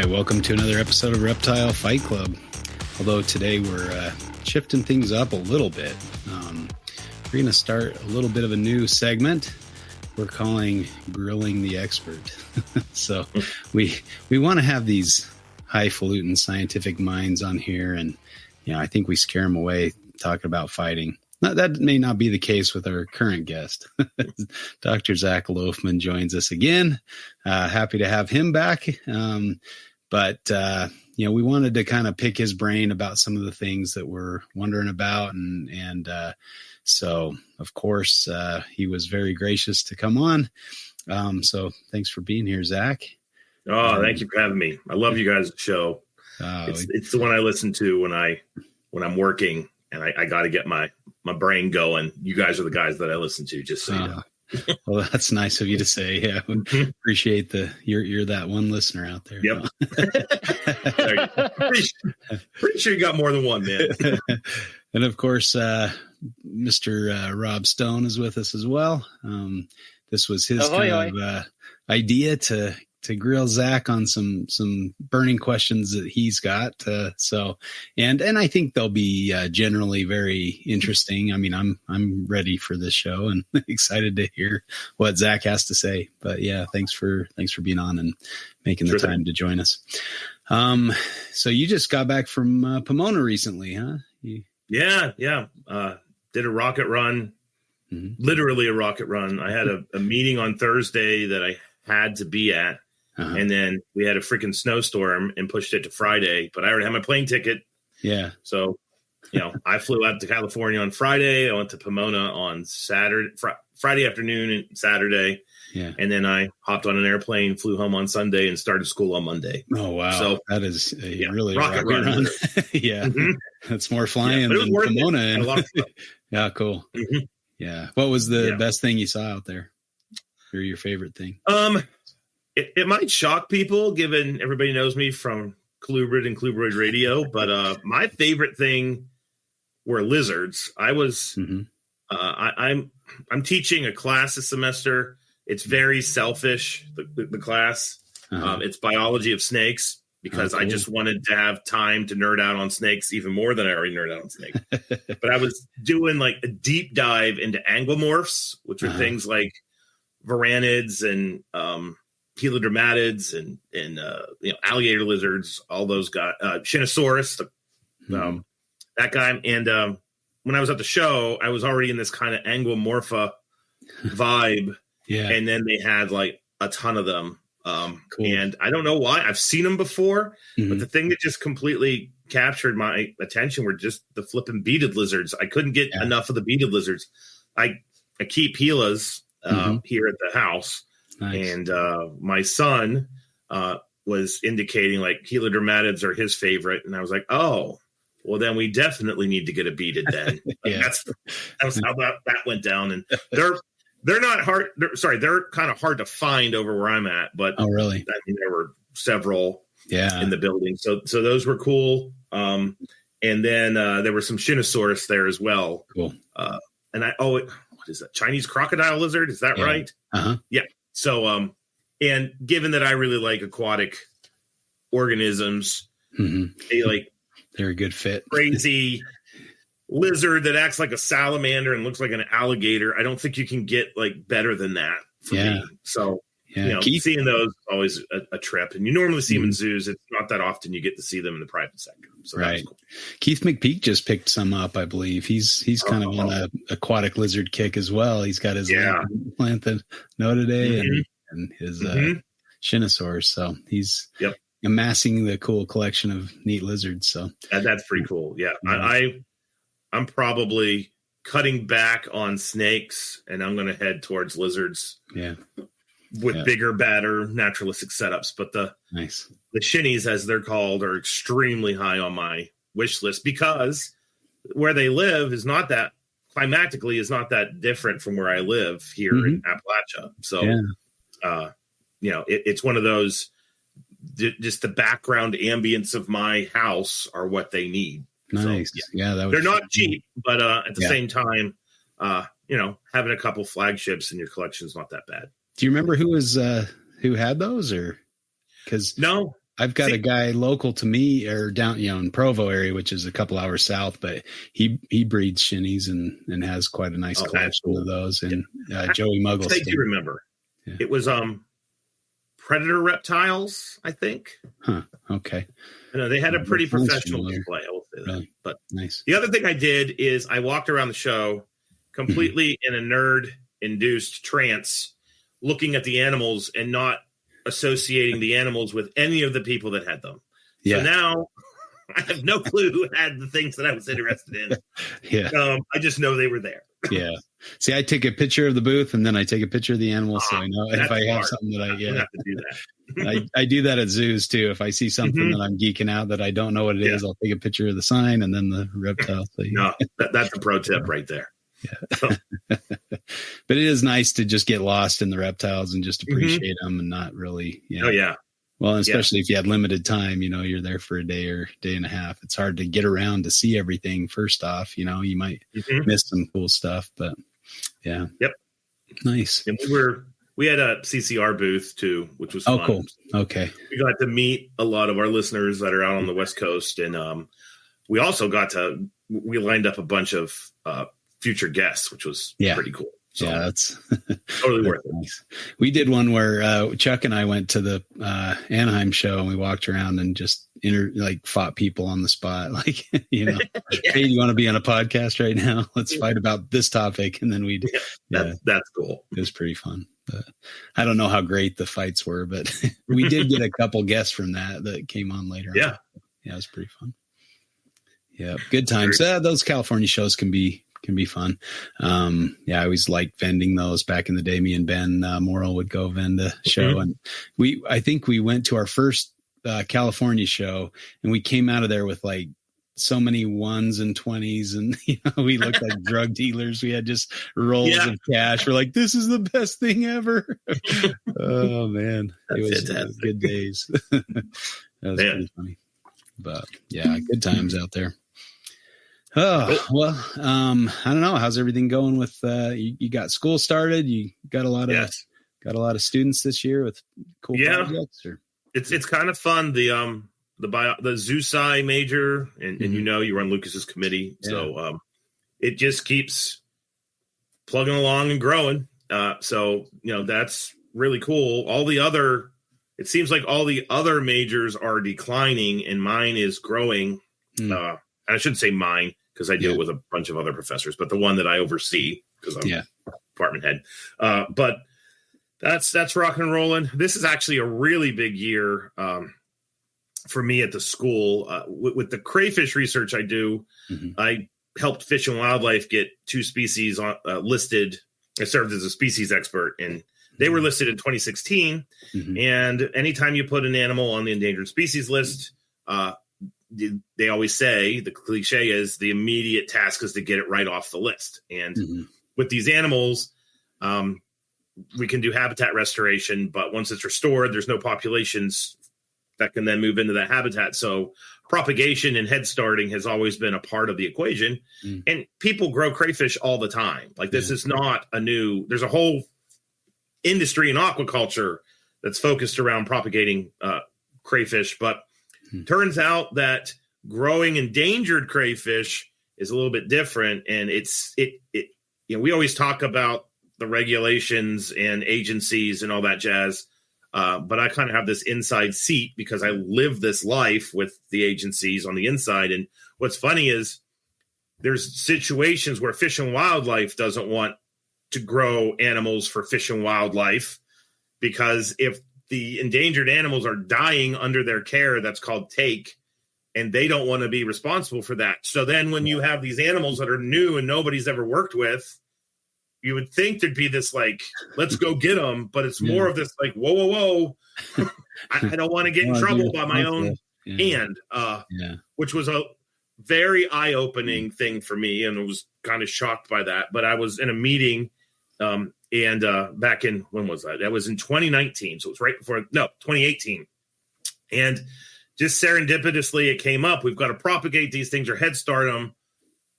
right, welcome to another episode of Reptile Fight Club. Although today we're shifting things up a little bit. We're going to start a little bit of a new segment we're calling Grilling the Expert. So we want to have these highfalutin scientific minds on here, and I think we scare them away talking about fighting. That may not be the case with our current guest. Dr. Zac Loughman joins us again. Happy to have him back. But we wanted to kind of pick his brain about some of the things that we're wondering about. And so, of course, he was very gracious to come on. So thanks for being here, Zac. Oh, thank you for having me. I love you guys' show. It's the one I listen to when I'm working, and I got to get my brain going. You guys are the guys that I listen to, just so you know. Well, that's nice of you to say. Yeah, appreciate you're that one listener out there. Yep. Pretty sure you got more than one, man. And of course, Mr. Rob Stone is with us as well. This was his idea to grill Zac on some burning questions that he's got. And I think they'll be generally very interesting. I mean, I'm ready for this show and excited to hear what Zac has to say. But yeah, thanks for being on and making the time to join us. So you just got back from Pomona recently, huh? Yeah. Did a rocket run, literally a rocket run. I had a meeting on Thursday that I had to be at. Uh-huh. And then we had a freaking snowstorm and pushed it to Friday, but I already had my plane ticket. Yeah. So, I flew out to California on Friday. I went to Pomona on Friday afternoon and Saturday. Yeah. And then I hopped on an airplane, flew home on Sunday, and started school on Monday. Oh, wow. So that is really rocket run. Yeah. Mm-hmm. That's more flying than Pomona. And, yeah, cool. Mm-hmm. Yeah. What was the best thing you saw out there? Or your favorite thing? It might shock people, given everybody knows me from Colubrid and Colubroid Radio, but my favorite thing were lizards. I was I'm teaching a class this semester. It's very selfish, the class. Uh-huh. It's biology of snakes, because I just wanted to have time to nerd out on snakes even more than I already nerd out on snakes. But I was doing like a deep dive into anglomorphs, which are things like varanids and helodromatids and alligator lizards, all those guys, Shinosaurus, that guy. And when I was at the show, I was already in this kind of anglomorpha vibe. Yeah. And then they had like a ton of them. Cool. And I don't know why. I've seen them before, but the thing that just completely captured my attention were just the flipping beaded lizards. I couldn't get enough of the beaded lizards. I keep Gilas here at the house. Nice. And my son was indicating like helodromatids are his favorite. And I was like, oh, well, then we definitely need to get a beaded then. That's how that went down. And they're not hard. They're kind of hard to find over where I'm at. But oh, really? I mean, there were several in the building. So those were cool. And then there were some Shinosaurus there as well. Cool. And what is that? Chinese crocodile lizard? Is that right? Uh-huh. Yeah. So, and given that I really like aquatic organisms, they're a good fit. Crazy lizard that acts like a salamander and looks like an alligator. I don't think you can get like better than that for me. So, seeing those is always a trip. And you normally see them in zoos. It's not that often you get to see them in the private sector. So that's cool. Keith McPeak just picked some up, I believe. He's kind of on an aquatic lizard kick as well. He's got his Lanthanoideae and his Shinosaurus. So he's amassing the cool collection of neat lizards. So that's pretty cool. Yeah. I'm probably cutting back on snakes, and I'm going to head towards lizards. Yeah. With bigger, badder, naturalistic setups. But the shinies, as they're called, are extremely high on my wish list, because where they live is not that different from where I live here in Appalachia. So, it's one of those, just the background ambience of my house are what they need. Nice. So, they're not cheap, but at the same time, having a couple flagships in your collection is not that bad. Do you remember who had those, or because no, I've got a guy local to me or down, in Provo area, which is a couple hours south, but he breeds shinnies and has quite a nice collection of those. And Joey Muggles. I do remember. Yeah. It was Predator Reptiles, I think. Huh. Okay. They had a pretty professional display. I will say that. Really? But nice. The other thing I did is I walked around the show completely in a nerd-induced trance, looking at the animals and not associating the animals with any of the people that had them. Yeah. So now I have no clue who had the things that I was interested in. Yeah. I just know they were there. Yeah. See, I take a picture of the booth and then I take a picture of the animals. So I know if I have something that I have to do that. I do that at zoos too. If I see something that I'm geeking out that I don't know what it is, I'll take a picture of the sign and then the reptile. So, no, that's a pro tip right there. Yeah. But it is nice to just get lost in the reptiles and just appreciate them and not really. Oh, yeah. Well, especially if you had limited time, you're there for a day or day and a half. It's hard to get around to see everything. First off, you might miss some cool stuff, but yeah. Yep. Nice. And we had a CCR booth too, which was fun. Oh, cool. Okay. We got to meet a lot of our listeners that are out on the West Coast. And we also we lined up a bunch of future guests, which was pretty cool. So yeah, that's totally worth it. Nice. We did one where Chuck and I went to the Anaheim show and we walked around and just fought people on the spot. Like, hey, do you want to be on a podcast right now? Let's fight about this topic. And then that's cool. It was pretty fun. But I don't know how great the fights were, but we did get a couple guests from that came on later. Yeah. Yeah, it was pretty fun. Yeah, good times. Those California shows can be fun. I always liked vending those back in the day. Me and Ben Morrill would go vend a show. And I think we went to our first California show and we came out of there with like so many 1s and 20s and we looked like drug dealers. We had just rolls of cash. We're like, this is the best thing ever. Oh man. It was good days. That was pretty funny. But yeah, good times out there. Oh, well, I don't know. How's everything going with, you got school started? You got a lot of students this year with cool projects? Or? It's kind of fun. The ZooSci major and you run Lucas's committee. Yeah. So, it just keeps plugging along and growing. So, that's really cool. It seems like all the other majors are declining and mine is growing. I shouldn't say mine, because I deal with a bunch of other professors, but the one that I oversee, because I'm department head. But that's rocking and rolling. This is actually a really big year for me at the school. With the crayfish research I do, I helped Fish and Wildlife get 2 species listed. I served as a species expert, and they were listed in 2016. And anytime you put an animal on the endangered species list, they always say, the cliche is, the immediate task is to get it right off the list. And with these animals, we can do habitat restoration, but once it's restored, there's no populations that can then move into that habitat. So propagation and head starting has always been a part of the equation. And people grow crayfish all the time. Like, this is not there's a whole industry in aquaculture that's focused around propagating crayfish, but turns out that growing endangered crayfish is a little bit different. And we always talk about the regulations and agencies and all that jazz. But I kind of have this inside seat because I live this life with the agencies on the inside. And what's funny is there's situations where Fish and Wildlife doesn't want to grow animals for Fish and Wildlife, because if the endangered animals are dying under their care, that's called take, and they don't want to be responsible for that. So then when you have these animals that are new and nobody's ever worked with, you would think there'd be this like, let's go get them. But it's more of this like, whoa. I don't want to get in trouble by my own hand, which was a very eye-opening thing for me. And I was kind of shocked by that. But I was in a meeting and back in, when was that? That was in 2019. So it was right before, 2018. And just serendipitously, it came up. We've got to propagate these things or head start them.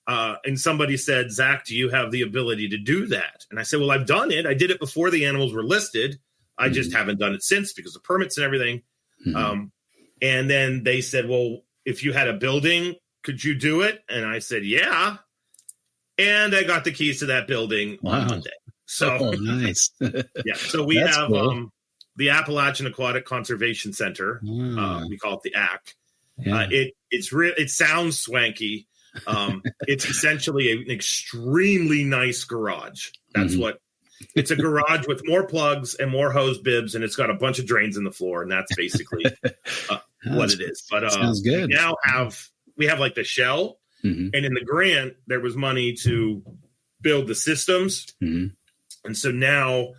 And somebody said, Zach, do you have the ability to do that? And I said, well, I've done it. I did it before the animals were listed. I just haven't done it since because of permits and everything. And then they said, well, if you had a building, could you do it? And I said, yeah. And I got the keys to that building on Monday. So nice. Yeah. So we have cool. The Appalachian Aquatic Conservation Center. We call it the ACC. Yeah. It sounds swanky. It's essentially an extremely nice garage. That's what it's a garage with more plugs and more hose bibs, and it's got a bunch of drains in the floor, and that's basically what it is. But sounds good. We have like the shell, and in the grant there was money to build the systems, and so now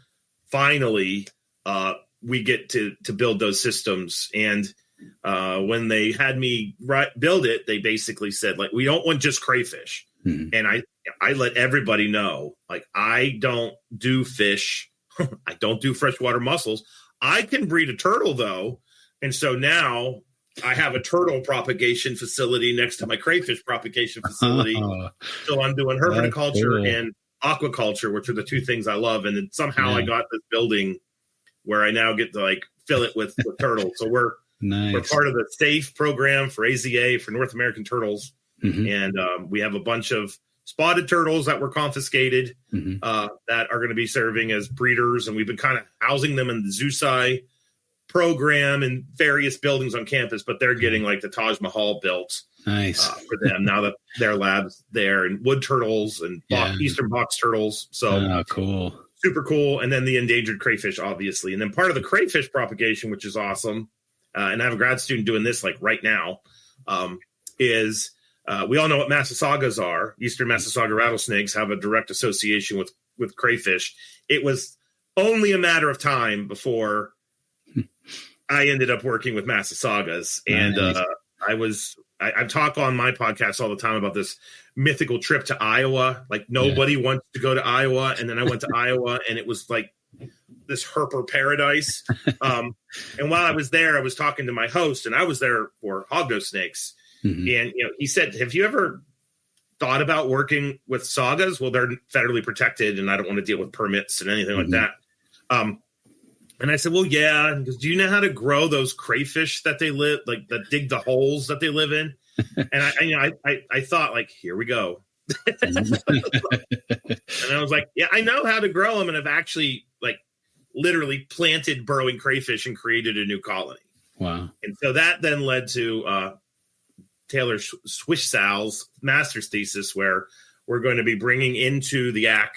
finally we get to build those systems. And when they had me build it, they basically said, like, we don't want just crayfish. And I let everybody know, like, I don't do fish. I don't do freshwater mussels. I can breed a turtle, though. And so now I have a turtle propagation facility next to my crayfish propagation facility. So I'm doing herpetoculture and aquaculture, which are the two things I love. And then somehow I got this building where I now get to, like, fill it with turtles. So we're part of the SAFE program for AZA, for North American turtles. And we have a bunch of spotted turtles that were confiscated that are going to be serving as breeders. And we've been kind of housing them in the ZooSci program in various buildings on campus, but they're getting like the Taj Mahal built for them now that their lab's there, and wood turtles and eastern box turtles. So cool. Super cool. And then the endangered crayfish, obviously. And then part of the crayfish propagation, which is awesome, and I have a grad student doing this like right now, is we all know what Massasaugas are. Eastern Massasauga rattlesnakes have a direct association with crayfish. It was only a matter of time before I ended up working with Massasaugas. And I talk on my podcast all the time about this mythical trip to Iowa. Like, nobody wants to go to Iowa. And then I went to Iowa, and it was like this herper paradise. And while I was there, I was talking to my host, and I was there for hognose snakes. And, he said, have you ever thought about working with saugas? Well, they're federally protected, and I don't want to deal with permits and anything like that. And I said, well, yeah. And he goes, do you know how to grow those crayfish that they live, like, that dig the holes that they live in? And I thought, like, here we go. And I was like, yeah, I know how to grow them. And I've actually, like, literally planted burrowing crayfish and created a new colony. Wow. And so that then led to Taylor Swish-Sal's master's thesis, where we're going to be bringing into the ACC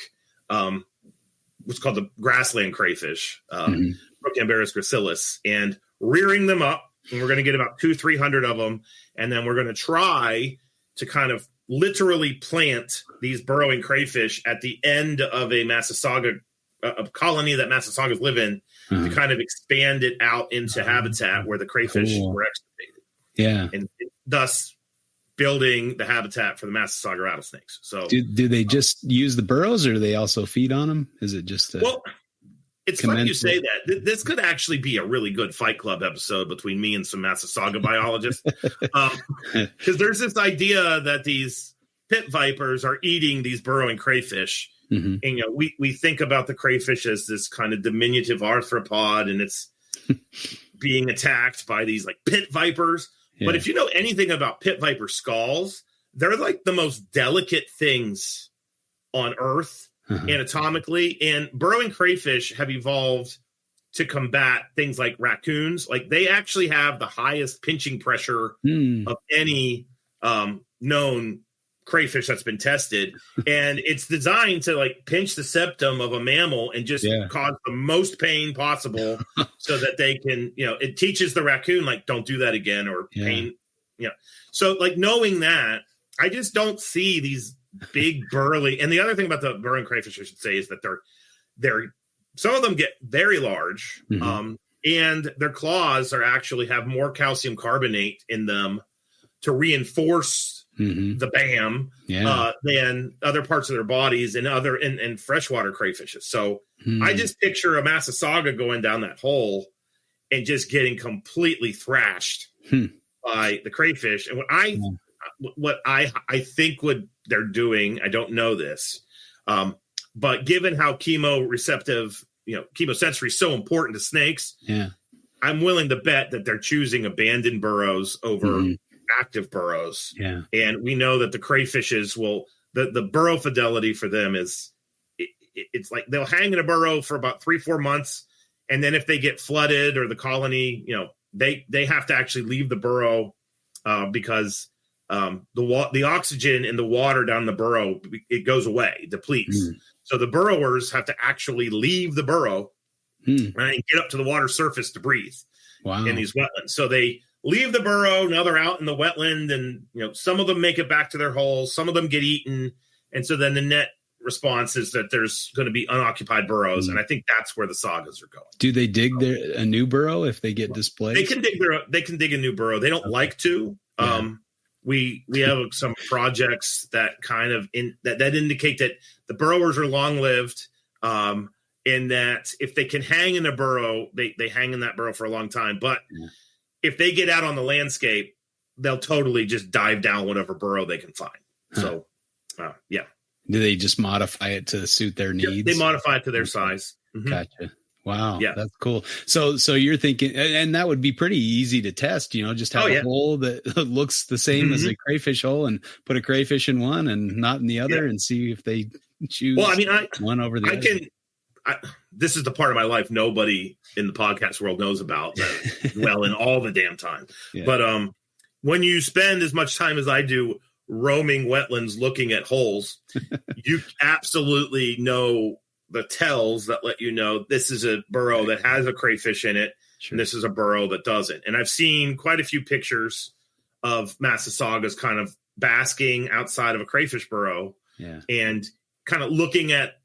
what's called the grassland crayfish, Procambarus gracilis, and rearing them up. And we're going to get about 200-300 of them. And then we're going to try to kind of literally plant these burrowing crayfish at the end of a Massasauga, a colony that Massasaugas live in, to kind of expand it out into habitat where the crayfish were extirpated. Yeah. And thus building the habitat for the Massasauga rattlesnakes. So do they just use the burrows, or do they also feed on them? Is it just it's funny you say that. This could actually be a really good Fight Club episode between me and some Massasauga biologists. Because there's this idea that these pit vipers are eating these burrowing crayfish. And, we think about the crayfish as this kind of diminutive arthropod, and it's being attacked by these, like, pit vipers. But if you know anything about pit viper skulls, they're like the most delicate things on Earth anatomically. And burrowing crayfish have evolved to combat things like raccoons. Like, they actually have the highest pinching pressure of any known crayfish that's been tested. And it's designed to, like, pinch the septum of a mammal and just cause the most pain possible so that they can, it teaches the raccoon, like, don't do that again, or pain. So, like, knowing that, I just don't see these big burly. And the other thing about the burrowing crayfish, I should say, is that they're some of them get very large, and their claws have more calcium carbonate in them to reinforce the BAM than other parts of their bodies and freshwater crayfishes. So I just picture a Massasauga going down that hole and just getting completely thrashed by the crayfish. And what I think they're doing, I don't know this, but given how chemosensory is so important to snakes, I'm willing to bet that they're choosing abandoned burrows over active burrows. Yeah. And we know that the crayfishes the burrow fidelity for them is, it's like they'll hang in a burrow for about 3-4 months. And then if they get flooded or the colony, they have to actually leave the burrow because the oxygen in the water down the burrow, it goes away, depletes. So the burrowers have to actually leave the burrow and get up to the water surface to breathe in these wetlands. So they leave the burrow. Now they're out in the wetland, and some of them make it back to their holes. Some of them get eaten, and so then the net response is that there's going to be unoccupied burrows, and I think that's where the sagas are going. Do they dig a new burrow if they get displaced? They can dig a new burrow. They don't like to. Yeah. We have some projects that kind of that indicate that the burrowers are long lived. In that if they can hang in a burrow, they hang in that burrow for a long time. But if they get out on the landscape, they'll totally just dive down whatever burrow they can find. So, yeah. Do they just modify it to suit their needs? Yeah, they modify it to their size. Gotcha. Wow. Yeah. That's cool. So you're thinking, and that would be pretty easy to test, just have a hole that looks the same as a crayfish hole and put a crayfish in one and not in the other and see if they choose one over the other. This is the part of my life nobody in the podcast world knows about in all the damn time. Yeah. But when you spend as much time as I do roaming wetlands looking at holes, you absolutely know the tells that let you know this is a burrow that has a crayfish in it, and this is a burrow that doesn't. And I've seen quite a few pictures of Massasaugas kind of basking outside of a crayfish burrow and kind of looking at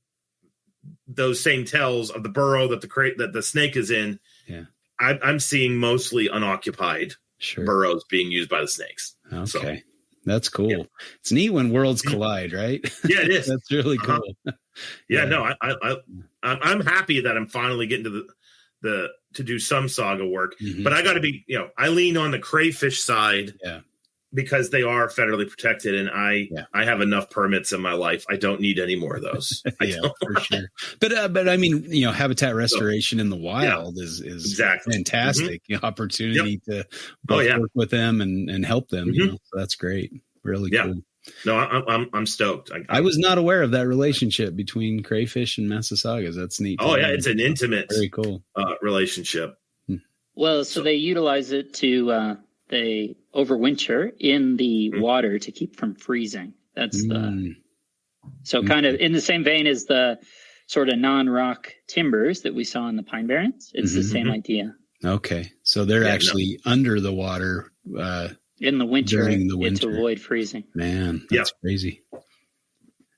those same tells of the burrow that the snake is in. Yeah, I'm seeing mostly unoccupied burrows being used by the snakes. Okay, so, that's cool. Yeah. It's neat when worlds collide, right? Yeah, it is. That's really cool. No, I'm happy that I'm finally getting to do some saga work. But I got to be, I lean on the crayfish side. Yeah. Because they are federally protected, and I have enough permits in my life. I don't need any more of those. For sure. But I mean, habitat restoration in the wild is exactly fantastic opportunity to work with them and help them. So that's great. Really cool. No, I'm stoked. I was not aware of that relationship between crayfish and Massasaugas. That's neat. Oh yeah, it's an intimate, very cool relationship. Well, so they utilize it to. They overwinter in the water to keep from freezing. That's so kind of in the same vein as the sort of non-rock timbers that we saw in the Pine Barrens. It's the same idea. Okay. So they're actually under the water in the winter, during the winter to avoid freezing. Man, that's crazy.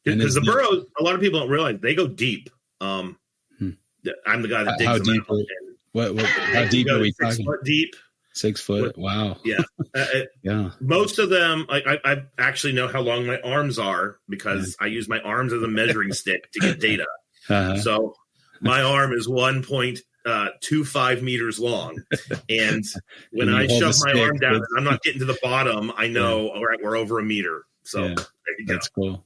Because the burrows, a lot of people don't realize they go deep. I'm the guy that digs them out. How deep are we talking? 6 foot deep. 6 foot. Wow. Yeah. Most of them, I actually know how long my arms are because I use my arms as a measuring stick to get data. So my arm is 1.25 meters long. And when I shove my arm down and I'm not getting to the bottom, I know, all right, we're over a meter. So there you go. That's cool.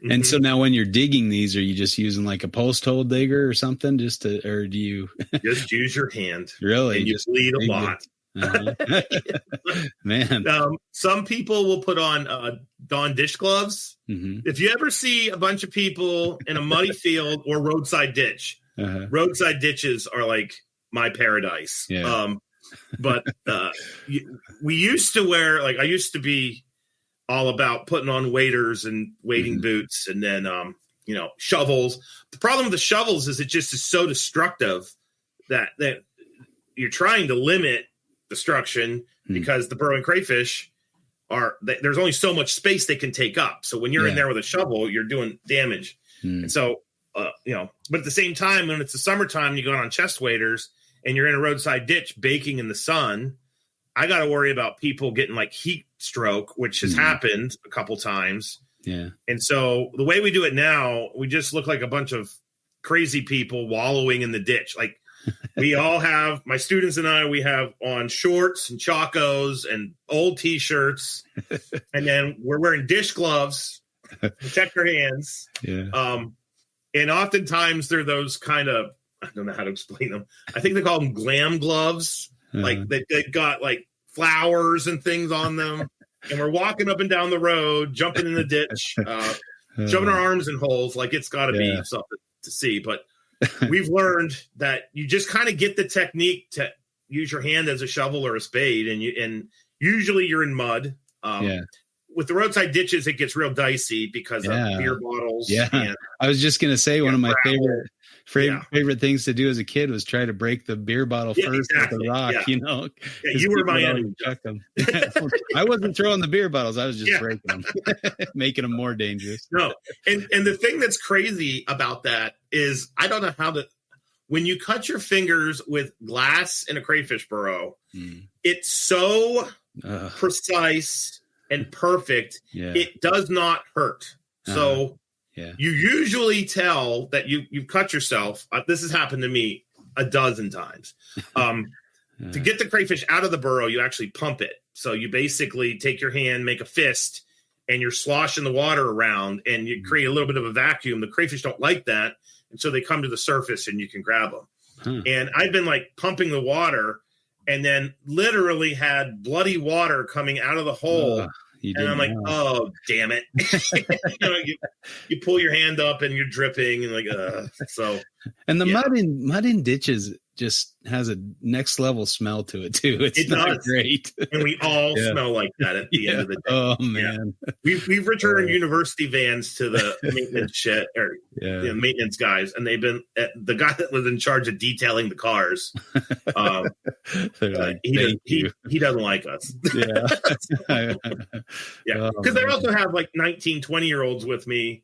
And so now when you're digging these, are you just using like a post hole digger or something or do you just use your hand? Really? And you bleed a lot. Man, some people will put on Dawn dish gloves. If you ever see a bunch of people in a muddy field or roadside ditch, roadside ditches are like my paradise. But we used to wear, like, I used to be all about putting on waders and wading boots and then shovels. The problem with the shovels is it just is so destructive that you're trying to limit destruction because the burrowing crayfish there's only so much space they can take up. So when you're in there with a shovel, you're doing damage. And so, but at the same time, when it's the summertime, you go on chest waders and you're in a roadside ditch baking in the sun, I got to worry about people getting like heat stroke, which has happened a couple times. Yeah. And so the way we do it now, we just look like a bunch of crazy people wallowing in the ditch. Like, we all have, my students and I, we have on shorts and chacos and old T-shirts, and then we're wearing dish gloves to protect our hands. Yeah. And oftentimes they're those kind of I don't know how to explain them. I think they call them glam gloves. Like they got like flowers and things on them. And we're walking up and down the road, jumping in the ditch, shoving our arms in holes. Like it's got to be something to see. But we've learned that you just kind of get the technique to use your hand as a shovel or a spade. And usually you're in mud. With the roadside ditches, it gets real dicey because of beer bottles. Yeah. And, I was just going to say one of my favorite things to do as a kid was try to break the beer bottle first with a rock, you know. Yeah, you were my enemy. I wasn't throwing the beer bottles. I was just breaking them, making them more dangerous. No. And the thing that's crazy about that is I don't know how to, when you cut your fingers with glass in a crayfish burrow, it's so precise and perfect. It does not hurt. So you usually tell that you've cut yourself. This has happened to me a dozen times. To get the crayfish out of the burrow, you actually pump it. So you basically take your hand, make a fist, and you're sloshing the water around, and you create a little bit of a vacuum. The crayfish don't like that, and so they come to the surface, and you can grab them. And I've been like pumping the water, and then literally had bloody water coming out of the hole. And I'm like, oh, damn it. you pull your hand up and you're dripping and like, so. And the mud in ditches just has a next level smell to it too. It's not great. And we all smell like that at the end of the day. Oh man. We've returned university vans to the maintenance shed or maintenance guys. And they've been the guy that was in charge of detailing the cars. He doesn't like us. Because I also have like 19, 20-year-olds with me.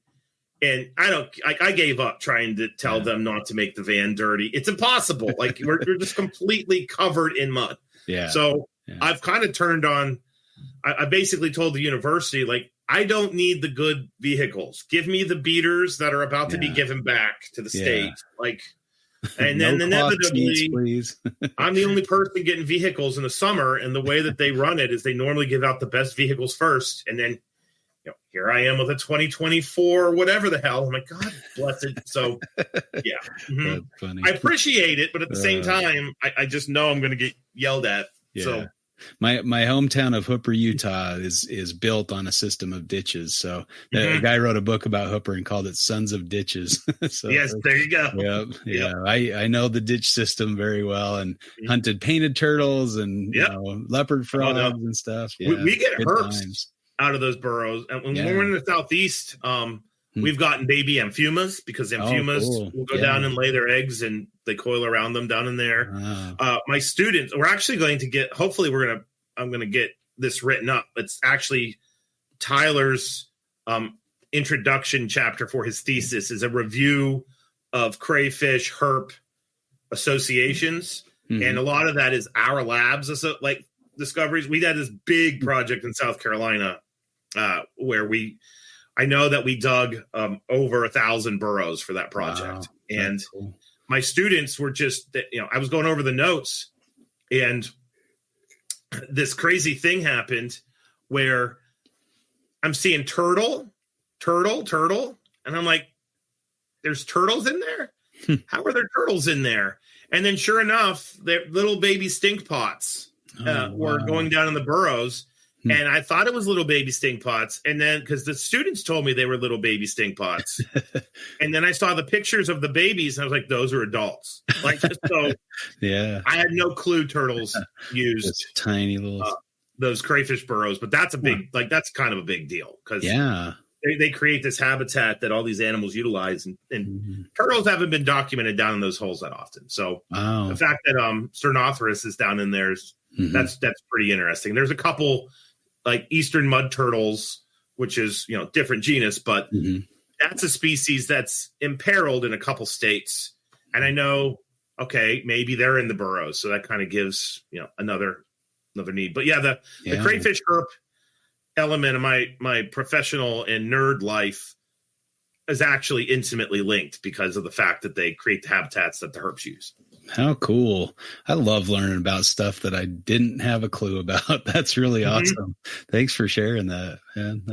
And I gave up trying to tell them not to make the van dirty. It's impossible. Like we're just completely covered in mud. So I've kind of turned on. I basically told the university, like, I don't need the good vehicles. Give me the beaters that are about to be given back to the state. Like, and then inevitably, please. I'm the only person getting vehicles in the summer. And the way that they run it is they normally give out the best vehicles first, and then. Here I am with a 2024, whatever the hell. I'm like, God bless it. So, That's funny. I appreciate it, but at the same time, I just know I'm going to get yelled at. So, my hometown of Hooper, Utah, is built on a system of ditches. So, a guy wrote a book about Hooper and called it "Sons of Ditches." So, yes, there you go. I know the ditch system very well, and hunted painted turtles and leopard frogs and stuff. We get herps out of those burrows. And when we're in the southeast, we've gotten baby amphumas because amphumas will go down and lay their eggs and they coil around them down in there. My students, we're actually going to get, hopefully I'm going to get this written up. It's actually Tyler's introduction chapter for his thesis is a review of crayfish herp associations. And a lot of that is our labs, like discoveries. We had this big project in South Carolina where I know that we dug over 1,000 burrows for that project. Wow, and cool. My students were just, I was going over the notes, and this crazy thing happened where I'm seeing turtle, and I'm like, there's turtles in there? How are there turtles in there? And then sure enough, they're little baby stink pots. Were going down in the burrows, and I thought it was little baby stink pots. And then because the students told me they were little baby stink pots, and then I saw the pictures of the babies, and I was like, "Those are adults." Like, so I had no clue turtles used those tiny little those crayfish burrows, but that's a big that's kind of a big deal because they create this habitat that all these animals utilize, and turtles haven't been documented down in those holes that often. So the fact that Sternotheris is down in there is that's pretty interesting. There's a couple like eastern mud turtles, which is different genus, but that's a species that's imperiled in a couple states. And I know, maybe they're in the burrows, so that kind of gives another need. But the crayfish herp element of my professional and nerd life is actually intimately linked because of the fact that they create the habitats that the herps use. How cool. I love learning about stuff that I didn't have a clue about. That's really awesome. Thanks for sharing that, man.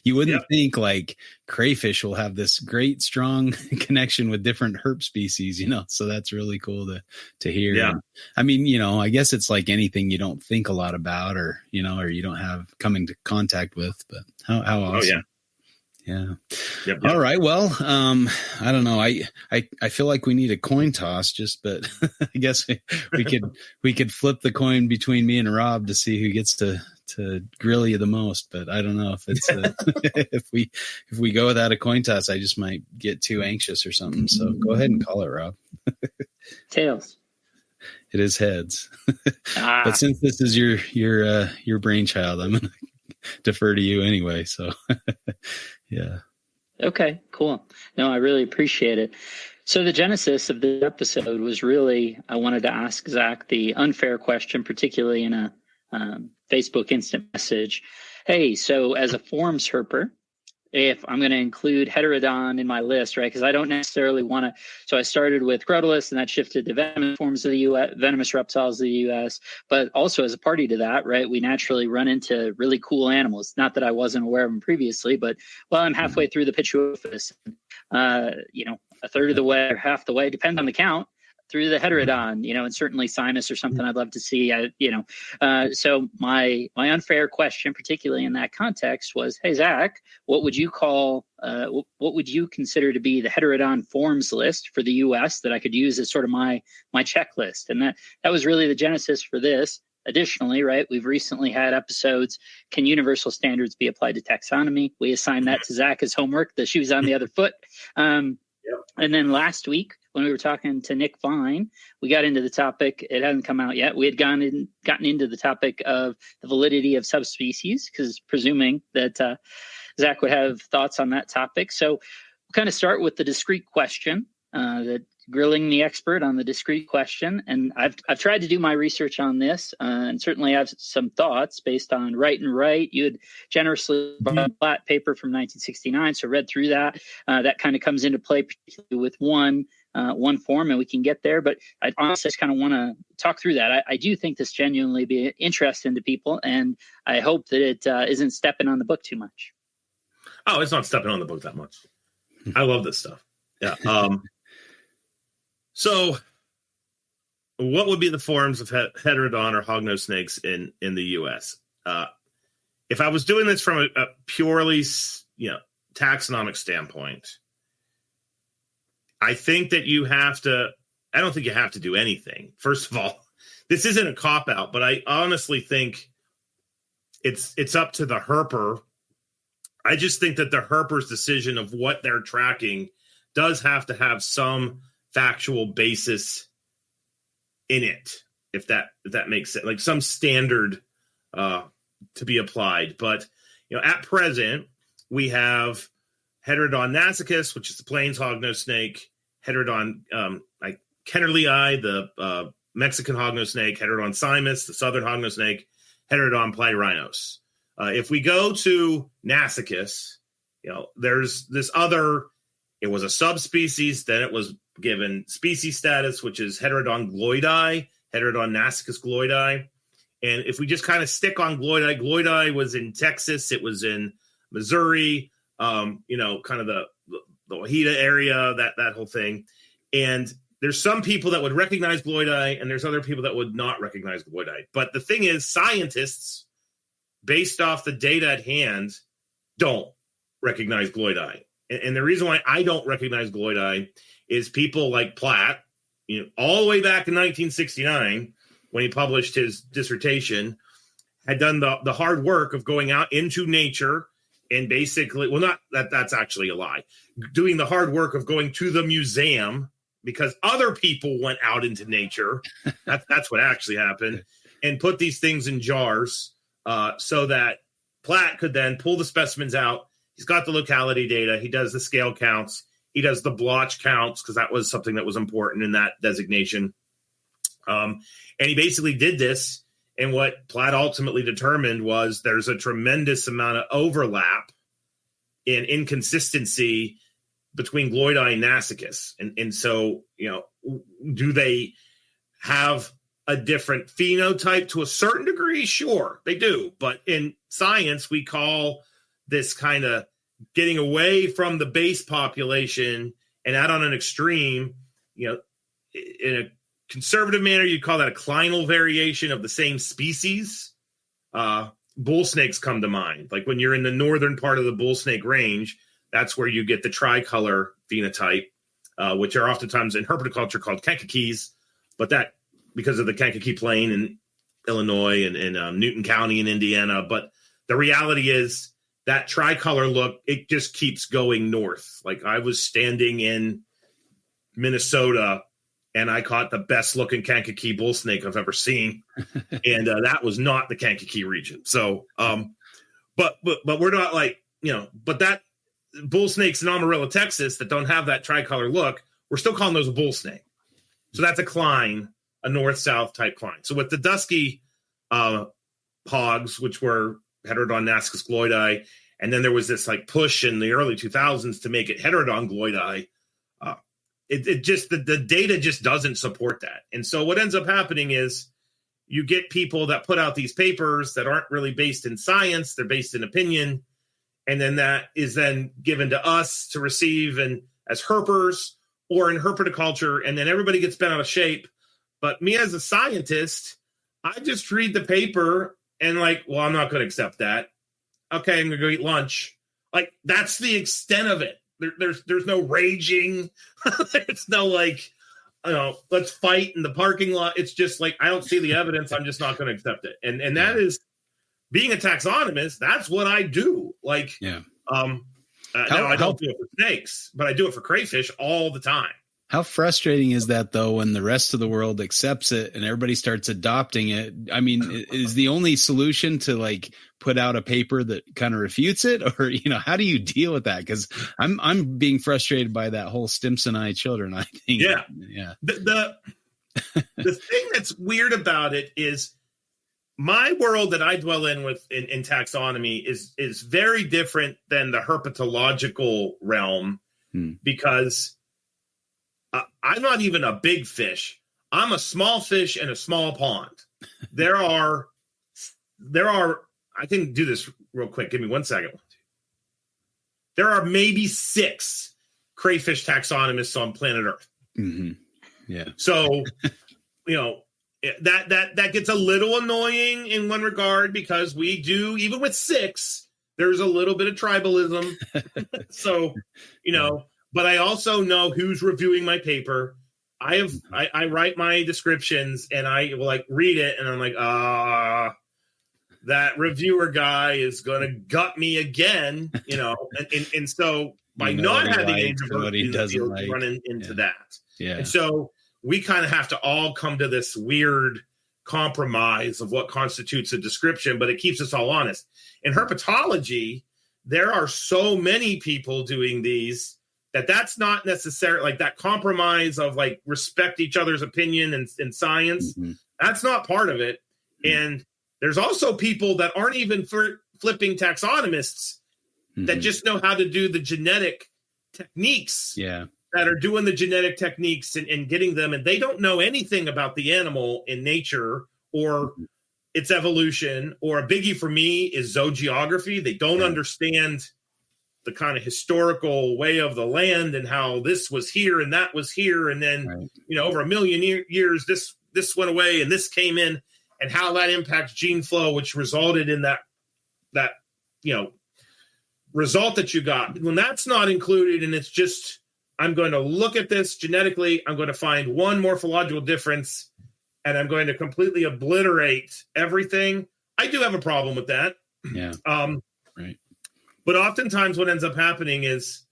You wouldn't think like crayfish will have this great, strong connection with different herp species, so that's really cool to hear. Yeah. I mean, I guess it's like anything you don't think a lot about or you don't have come into contact with, but how awesome. Oh, yeah. Yeah. Yep. All right. Well, I don't know. I feel like we need a coin toss but I guess we could flip the coin between me and Rob to see who gets to grill you the most. But I don't know if it's, if we go without a coin toss, I just might get too anxious or something. So go ahead and call it, Rob. Tails. It is heads. But since this is your brainchild, I'm going to defer to you anyway. So yeah. Okay, cool. No, I really appreciate it. So the genesis of the episode was really, I wanted to ask Zac the unfair question, particularly in a Facebook instant message. Hey, so as a forms herper, if I'm going to include heterodon in my list, right? Because I don't necessarily want to. So I started with Crotalus, and that shifted to venomous forms of the U.S., venomous reptiles of the U.S. But also as a party to that, right? We naturally run into really cool animals. Not that I wasn't aware of them previously, but I'm halfway through the Pituophis. A third of the way or half the way, depends on the count, through the heterodon, and certainly Simus or something I'd love to see, So my unfair question, particularly in that context, was, hey, Zac, what would you consider to be the heterodon forms list for the U.S. that I could use as sort of my checklist? And that was really the genesis for this. Additionally, right, we've recently had episodes, can universal standards be applied to taxonomy? We assigned that to Zac as homework. The shoe's on the other foot. And then last week, when we were talking to Nick Vine, we got into the topic. It hasn't come out yet. We had gotten into the topic of the validity of subspecies, because presuming that Zac would have thoughts on that topic. So we'll kind of start with the discrete question, that grilling the expert on the discrete question. And I've tried to do my research on this, and certainly have some thoughts based on Right and Right. You had generously brought a flat paper from 1969, so read through that. That kind of comes into play particularly with one form, and we can get there. But I honestly just kind of want to talk through that. I do think this genuinely be interesting to people, and I hope that it isn't stepping on the book too much. Oh, it's not stepping on the book that much. I love this stuff. Yeah. So what would be the forms of heterodon or hognose snakes in the U.S.? If I was doing this from a purely, taxonomic standpoint, I think that I don't think you have to do anything. First of all, this isn't a cop-out, but I honestly think it's up to the herper. I just think that the herper's decision of what they're tracking does have to have some factual basis in it, if that makes sense, like some standard to be applied. But at present we have Heterodon nasicis, which is the plains hognose snake, Heterodon Kennerlii, the Mexican hognose snake, Heterodon simus, the southern hognose snake, Heterodon platyrrhinos. If we go to nasicis, there's this other. It was a subspecies, then it was given species status, which is Heterodon gloidii, Heterodon nasicis gloidii. And if we just kind of stick on gloidii was in Texas, it was in Missouri, kind of the Ojeda area, that whole thing. And there's some people that would recognize gloidii, and there's other people that would not recognize gloidii. But the thing is, scientists, based off the data at hand, don't recognize gloidii. And the reason why I don't recognize gloidii is people like Platt, all the way back in 1969, when he published his dissertation, had done the hard work of going out into nature and basically, well, not that's actually a lie, doing the hard work of going to the museum because other people went out into nature. That's what actually happened, and put these things in jars so that Platt could then pull the specimens out. He's got the locality data. He does the scale counts. He does the blotch counts because that was something that was important in that designation. And he basically did this. And what Platt ultimately determined was there's a tremendous amount of overlap and inconsistency between gloidii and nasicis. And so, do they have a different phenotype to a certain degree? Sure, they do. But in science, we call this kind of getting away from the base population and out on an extreme, in a conservative manner, you'd call that a clinal variation of the same species. Bull snakes come to mind. Like when you're in the northern part of the bull snake range, that's where you get the tricolor phenotype, which are oftentimes in herpetoculture called kankakis, but that because of the Kankakee Plain in Illinois and Newton County in Indiana. But the reality is that tricolor look, it just keeps going north. Like I was standing in Minnesota and I caught the best looking Kankakee bull snake I've ever seen. And that was not the Kankakee region. So, but we're not like, but that bull snakes in Amarillo, Texas that don't have that tricolor look, we're still calling those a bull snake. So that's a cline, a north-south type cline. So with the dusky hogs, which were Heterodon nascus gloidai, and then there was this like push in the early 2000s to make it Heterodon gloidai, it just, the data just doesn't support that. And so what ends up happening is you get people that put out these papers that aren't really based in science, they're based in opinion, and then that is then given to us to receive and as herpers or in herpetoculture, and then everybody gets bent out of shape. But me as a scientist, I just read the paper and like, well, I'm not going to accept that. Okay, I'm going to go eat lunch. Like that's the extent of it. There's no raging. There's no like, let's fight in the parking lot. It's just like, I don't see the evidence. I'm just not going to accept it. And that is being a taxonomist. That's what I do. Like, now I don't do it for snakes, but I do it for crayfish all the time. How frustrating is that, though, when the rest of the world accepts it and everybody starts adopting it? I mean, is the only solution to like put out a paper that kind of refutes it, or how do you deal with that? Because I'm being frustrated by that whole Stimsoni children. I think, yeah. The thing that's weird about it is my world that I dwell in in taxonomy is very different than the herpetological realm because. I'm not even a big fish. I'm a small fish in a small pond. There are, I can do this real quick. Give me 1 second. There are maybe 6 crayfish taxonomists on planet Earth. Mm-hmm. Yeah. So, that gets a little annoying in one regard because we do, even with 6, there's a little bit of tribalism. So, but I also know who's reviewing my paper. I write my descriptions and I will like read it and I'm like, that reviewer guy is going to gut me again, and so by not having any diversity in the field, we run into that. Yeah. And so we kind of have to all come to this weird compromise of what constitutes a description, but it keeps us all honest. In herpetology, there are so many people doing these that's not necessarily like that compromise of like respect each other's opinion and science. Mm-hmm. That's not part of it. Mm-hmm. And there's also people that aren't even flipping taxonomists that just know how to do the genetic techniques that are doing the genetic techniques and getting them. And they don't know anything about the animal in nature or its evolution. Or a biggie for me is zoogeography. They don't understand the kind of historical way of the land and how this was here and that was here. And then, over a million years, this went away and this came in and how that impacts gene flow, which resulted in that result that you got. When that's not included and it's just, I'm going to look at this genetically, I'm going to find one morphological difference and I'm going to completely obliterate everything. I do have a problem with that. Yeah. Right. But oftentimes what ends up happening is,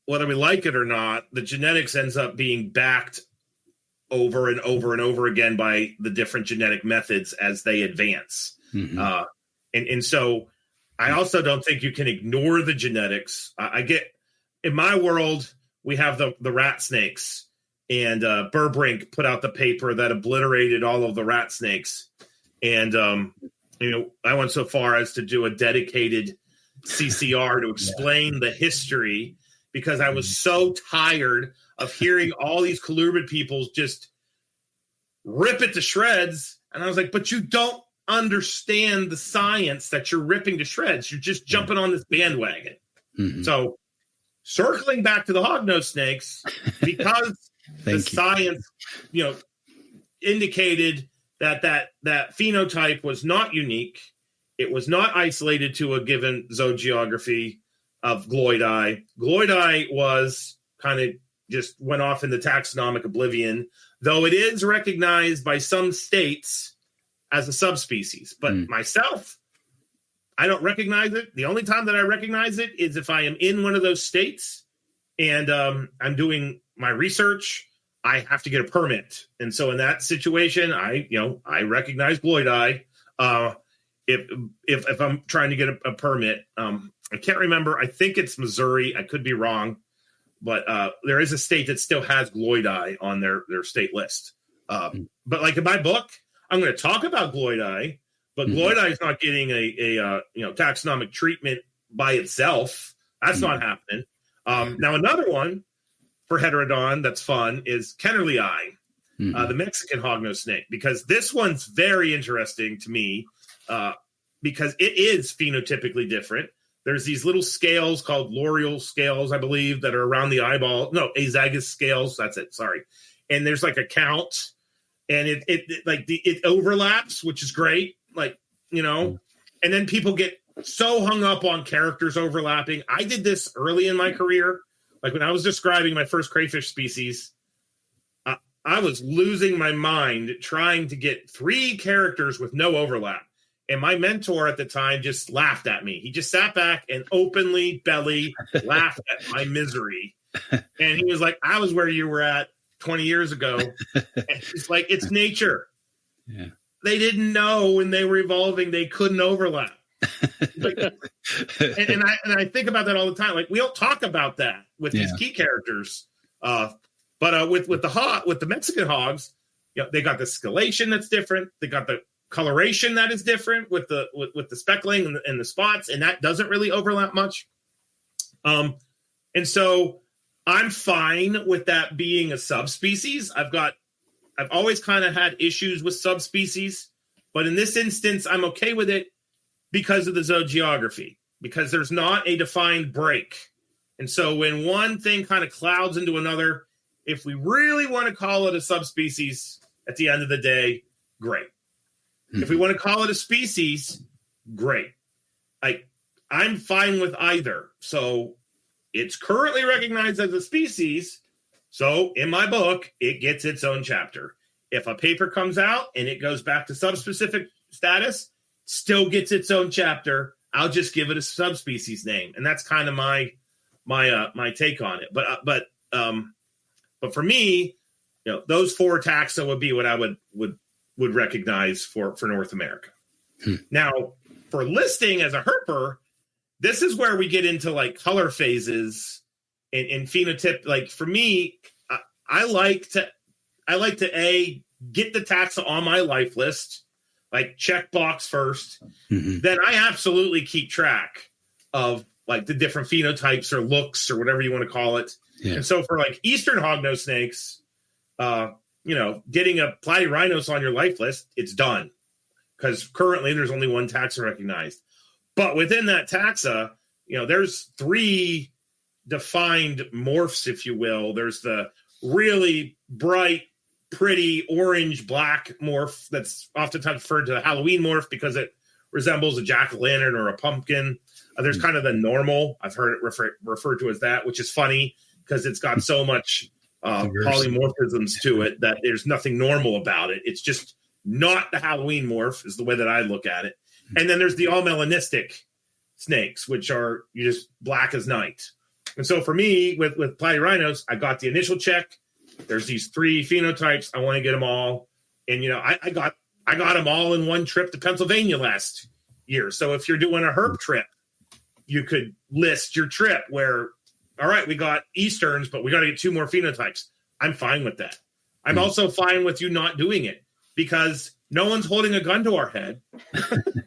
whether we like it or not, the genetics ends up being backed over and over and over again by the different genetic methods as they advance. Mm-hmm. And so I also don't think you can ignore the genetics. I get, in my world, we have the rat snakes, and Burbrink put out the paper that obliterated all of the rat snakes. And, I went so far as to do a dedicated CCR to explain the history because I was so tired of hearing all these colubrid people just rip it to shreds. And I was like, but you don't understand the science that you're ripping to shreds. You're just jumping on this bandwagon. Mm-hmm. So circling back to the hognose snakes, because the science, indicated that phenotype was not unique. It was not isolated to a given zoogeography of gloidai. Gloidai was kind of just went off in the taxonomic oblivion, though it is recognized by some states as a subspecies. But myself, I don't recognize it. The only time that I recognize it is if I am in one of those states and I'm doing my research. I have to get a permit, and so in that situation, I recognize gloidai. If I'm trying to get a permit, I can't remember. I think it's Missouri. I could be wrong, but there is a state that still has gloidai on their state list. But like in my book, I'm going to talk about gloidai, but gloidai is not getting a taxonomic treatment by itself. That's not happening. Now another one for heterodon that's fun is Kennerlii, the Mexican hognose snake, because this one's very interesting to me because it is phenotypically different. There's these little scales called L'Oreal scales, I believe, that are around the eyeball. No, azygous scales. That's it. Sorry. And there's like a count, and it overlaps, which is great. And then people get so hung up on characters overlapping. I did this early in my career. Like when I was describing my first crayfish species, I was losing my mind trying to get 3 characters with no overlap. And my mentor at the time just laughed at me. He just sat back and openly laughed at my misery. And he was like, I was where you were at 20 years ago. And he's like, it's nature. Yeah. They didn't know when they were evolving, they couldn't overlap. And I think about that all the time. Like we don't talk about that with these key characters. But with the Mexican hogs, they got the scalation that's different. They got the coloration that is different with the speckling and the spots, and that doesn't really overlap much. And so I'm fine with that being a subspecies. I've always kind of had issues with subspecies, but in this instance, I'm okay with it because of the zoogeography, because there's not a defined break. And so when one thing kind of clouds into another, if we really want to call it a subspecies at the end of the day, great. If we want to call it a species, great. I'm fine with either. So it's currently recognized as a species. So in my book, it gets its own chapter. If a paper comes out and it goes back to subspecific status, still gets its own chapter. I'll just give it a subspecies name, and that's kind of my take on it. But for me, those 4 taxa would be what I would recognize for North America. Now, for listing as a herper, this is where we get into like color phases and phenotype. Like for me, I like to get the taxa on my life list. Like check box first, then I absolutely keep track of like the different phenotypes or looks or whatever you want to call it. Yeah. And so for like Eastern hognose snakes, getting a Platyrhinops on your life list, it's done because currently there's only 1 taxa recognized. But within that taxa, there's 3 defined morphs, if you will. There's the really bright, pretty orange black morph that's oftentimes referred to the Halloween morph because it resembles a jack-o'-lantern or a pumpkin. There's kind of the normal. I've heard it referred to as that, which is funny because it's got so much polymorphisms to it that there's nothing normal about it. It's just not the Halloween morph is the way that I look at it. And then there's the all melanistic snakes, which are just black as night. And so for me, with Platyrhinops, I got the initial check. There's these 3 phenotypes. I want to get them all. And, I got them all in one trip to Pennsylvania last year. So if you're doing a herp trip, you could list your trip where, all right, we got Easterns, but we got to get 2 more phenotypes. I'm fine with that. I'm also fine with you not doing it because no one's holding a gun to our head.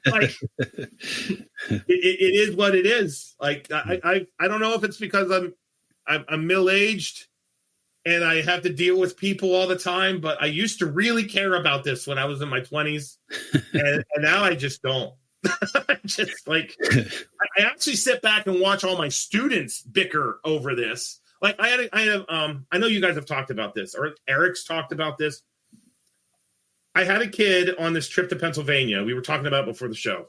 Like it is what it is. Like I don't know if it's because I'm middle-aged and I have to deal with people all the time. But I used to really care about this when I was in my 20s, and now I just don't. Just like I actually sit back and watch all my students bicker over this. Like I know you guys have talked about this, or Eric's talked about this. I had a kid on this trip to Pennsylvania. We were talking about it before the show,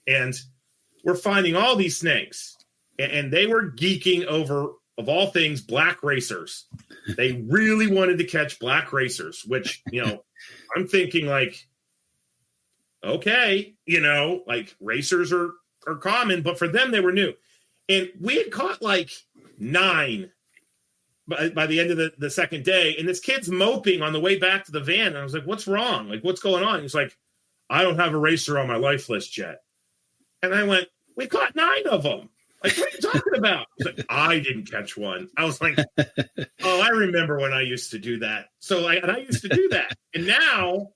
and we're finding all these snakes, and they were geeking over, of all things, black racers. They really wanted to catch black racers, which, I'm thinking like, okay, like racers are common, but for them, they were new. And we had caught like 9 by the end of the second day. And this kid's moping on the way back to the van. And I was like, what's wrong? Like, what's going on? He's like, I don't have a racer on my life list yet. And I went, we caught 9 of them. Like, what are you talking about? He's like, I didn't catch one. I was like, oh, I remember when I used to do that. So I used to do that. And now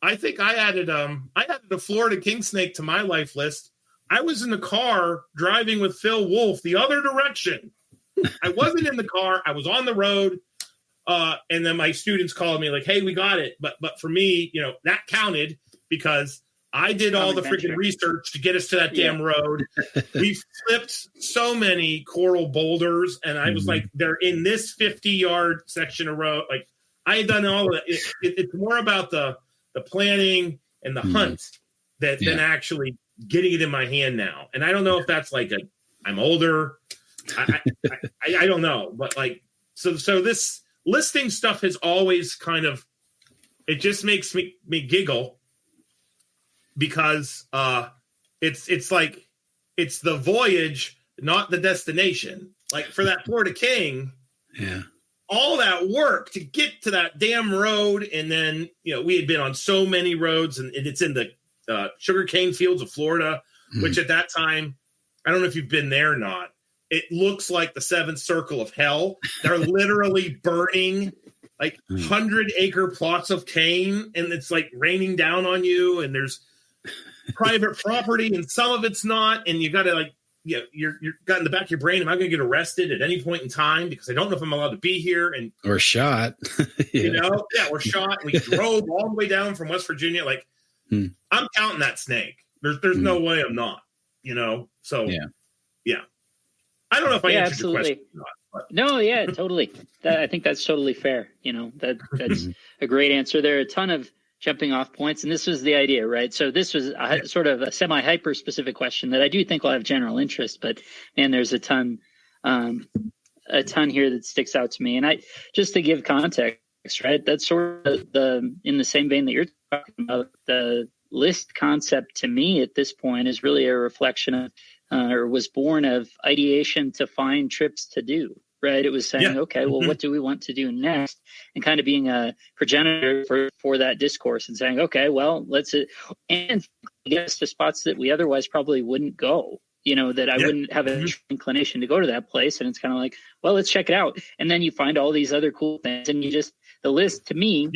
I think I added a Florida king snake to my life list. I was in the car driving with Phil Wolf the other direction. I wasn't in the car. I was on the road. And then my students called me like, hey, we got it. But for me, that counted because I did all the freaking research to get us to that damn road. We flipped so many coral boulders, and I was like, they're in this 50-yard section of road. Like, I had done all of it. It's more about the planning and the hunt than actually getting it in my hand now. And I don't know if that's like I'm older. I don't know, but like, so this listing stuff has always kind of, it just makes me giggle because it's like, it's the voyage, not the destination. Like for that Florida King, all that work to get to that damn road. And then, we had been on so many roads, and it's in the sugarcane fields of Florida, which at that time, I don't know if you've been there or not. It looks like the 7th circle of hell. They're literally burning like 100-acre plots of cane, and it's like raining down on you, and there's private property, and some of it's not, and you got to like, you're got in the back of your brain, am I going to get arrested at any point in time because I don't know if I'm allowed to be here, and or shot, or shot. We drove all the way down from West Virginia. Like, I'm counting that snake. There's no way I'm not. So yeah. I don't know if I answered your question or not. But. No, yeah, totally. I think that's totally fair. That's a great answer. There are a ton of jumping off points, and this was the idea, right? So this was sort of a semi-hyper specific question that I do think will have general interest, but man, there's a ton here that sticks out to me. And just to give context, right? That's sort of in the same vein that you're talking about. The list concept to me at this point is really a reflection of, or was born of ideation to find trips to do, right? It was saying, okay, well, what do we want to do next? And kind of being a progenitor for that discourse and saying, okay, well, and get us to spots that we otherwise probably wouldn't go, that I wouldn't have an inclination to go to that place. And it's kind of like, well, let's check it out. And then you find all these other cool things, and the list to me,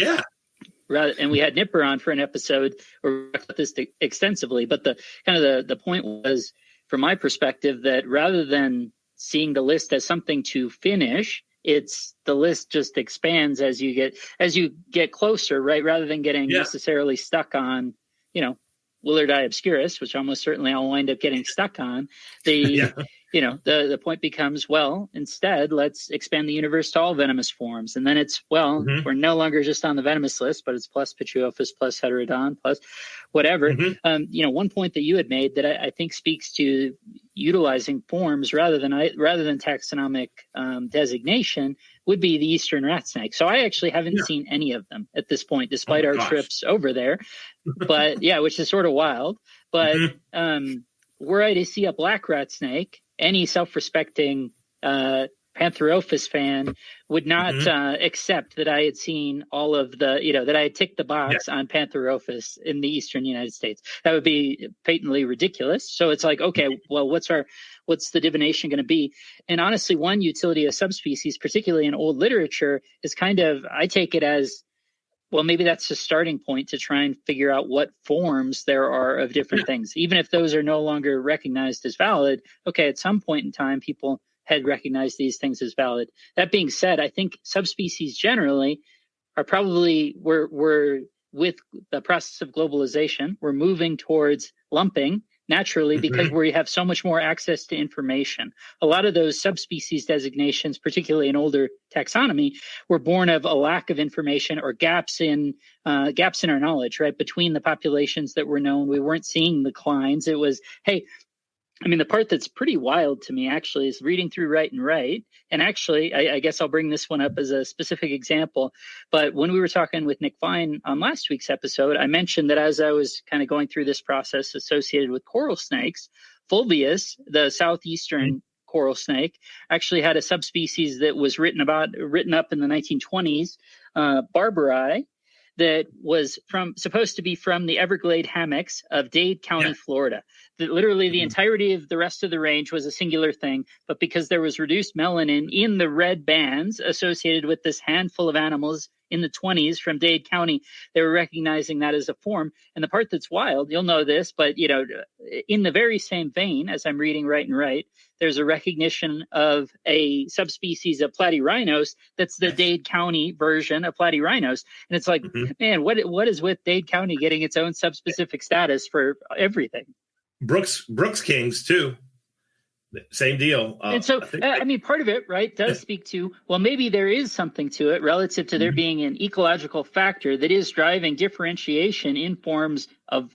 and we had Nipper on for an episode where we talked about this extensively, but the point was, from my perspective, that rather than seeing the list as something to finish, the list just expands as you get closer, right? Rather than getting necessarily stuck on, Willardi obscurus, which almost certainly I'll wind up getting stuck on. The point becomes, well, instead, let's expand the universe to all venomous forms. And then it's, we're no longer just on the venomous list, but it's plus Pituophis, plus Heterodon, plus whatever. One point that you had made that I think speaks to utilizing forms rather than taxonomic designation would be the eastern rat snake. So I actually haven't seen any of them at this point, despite our trips over there. But which is sort of wild. But were I to see a black rat snake, any self-respecting Pantherophis fan would not accept that I had seen all of the, that I had ticked the box on Pantherophis in the eastern United States. That would be patently ridiculous. So it's like, okay, well, what's the divination going to be? And honestly, one utility of subspecies, particularly in old literature, is kind of, I take it as, well, maybe that's a starting point to try and figure out what forms there are of different things. Even if those are no longer recognized as valid, okay, at some point in time, people had recognized these things as valid. That being said, I think subspecies generally are probably, we're with the process of globalization, we're moving towards lumping naturally because we have so much more access to information. A lot of those subspecies designations, particularly in older taxonomy, were born of a lack of information or gaps in our knowledge, right? Between the populations that were known, we weren't seeing declines. It was, hey, I mean, the part that's pretty wild to me actually is reading through Right and Right. And actually, I guess I'll bring this one up as a specific example. But when we were talking with Nick Vine on last week's episode, I mentioned that as I was kind of going through this process associated with coral snakes, Fulvius, the southeastern coral snake, actually had a subspecies that was written up in the 1920s, Barbari, that was supposed to be from the Everglade hammocks of Dade County, Florida. That literally the entirety of the rest of the range was a singular thing, but because there was reduced melanin in the red bands associated with this handful of animals in the 20s from Dade County, they were recognizing that as a form. And the part that's wild, you'll know this, but in the very same vein as I'm reading Right and Right, there's a recognition of a subspecies of platyrhinos that's the Dade County version of platyrhinos. And it's like, man, what is with Dade County getting its own subspecific status for everything? Brooks Kings too. Same deal. And so, I mean, part of it, right, does speak to, well, maybe there is something to it relative to there being an ecological factor that is driving differentiation in forms of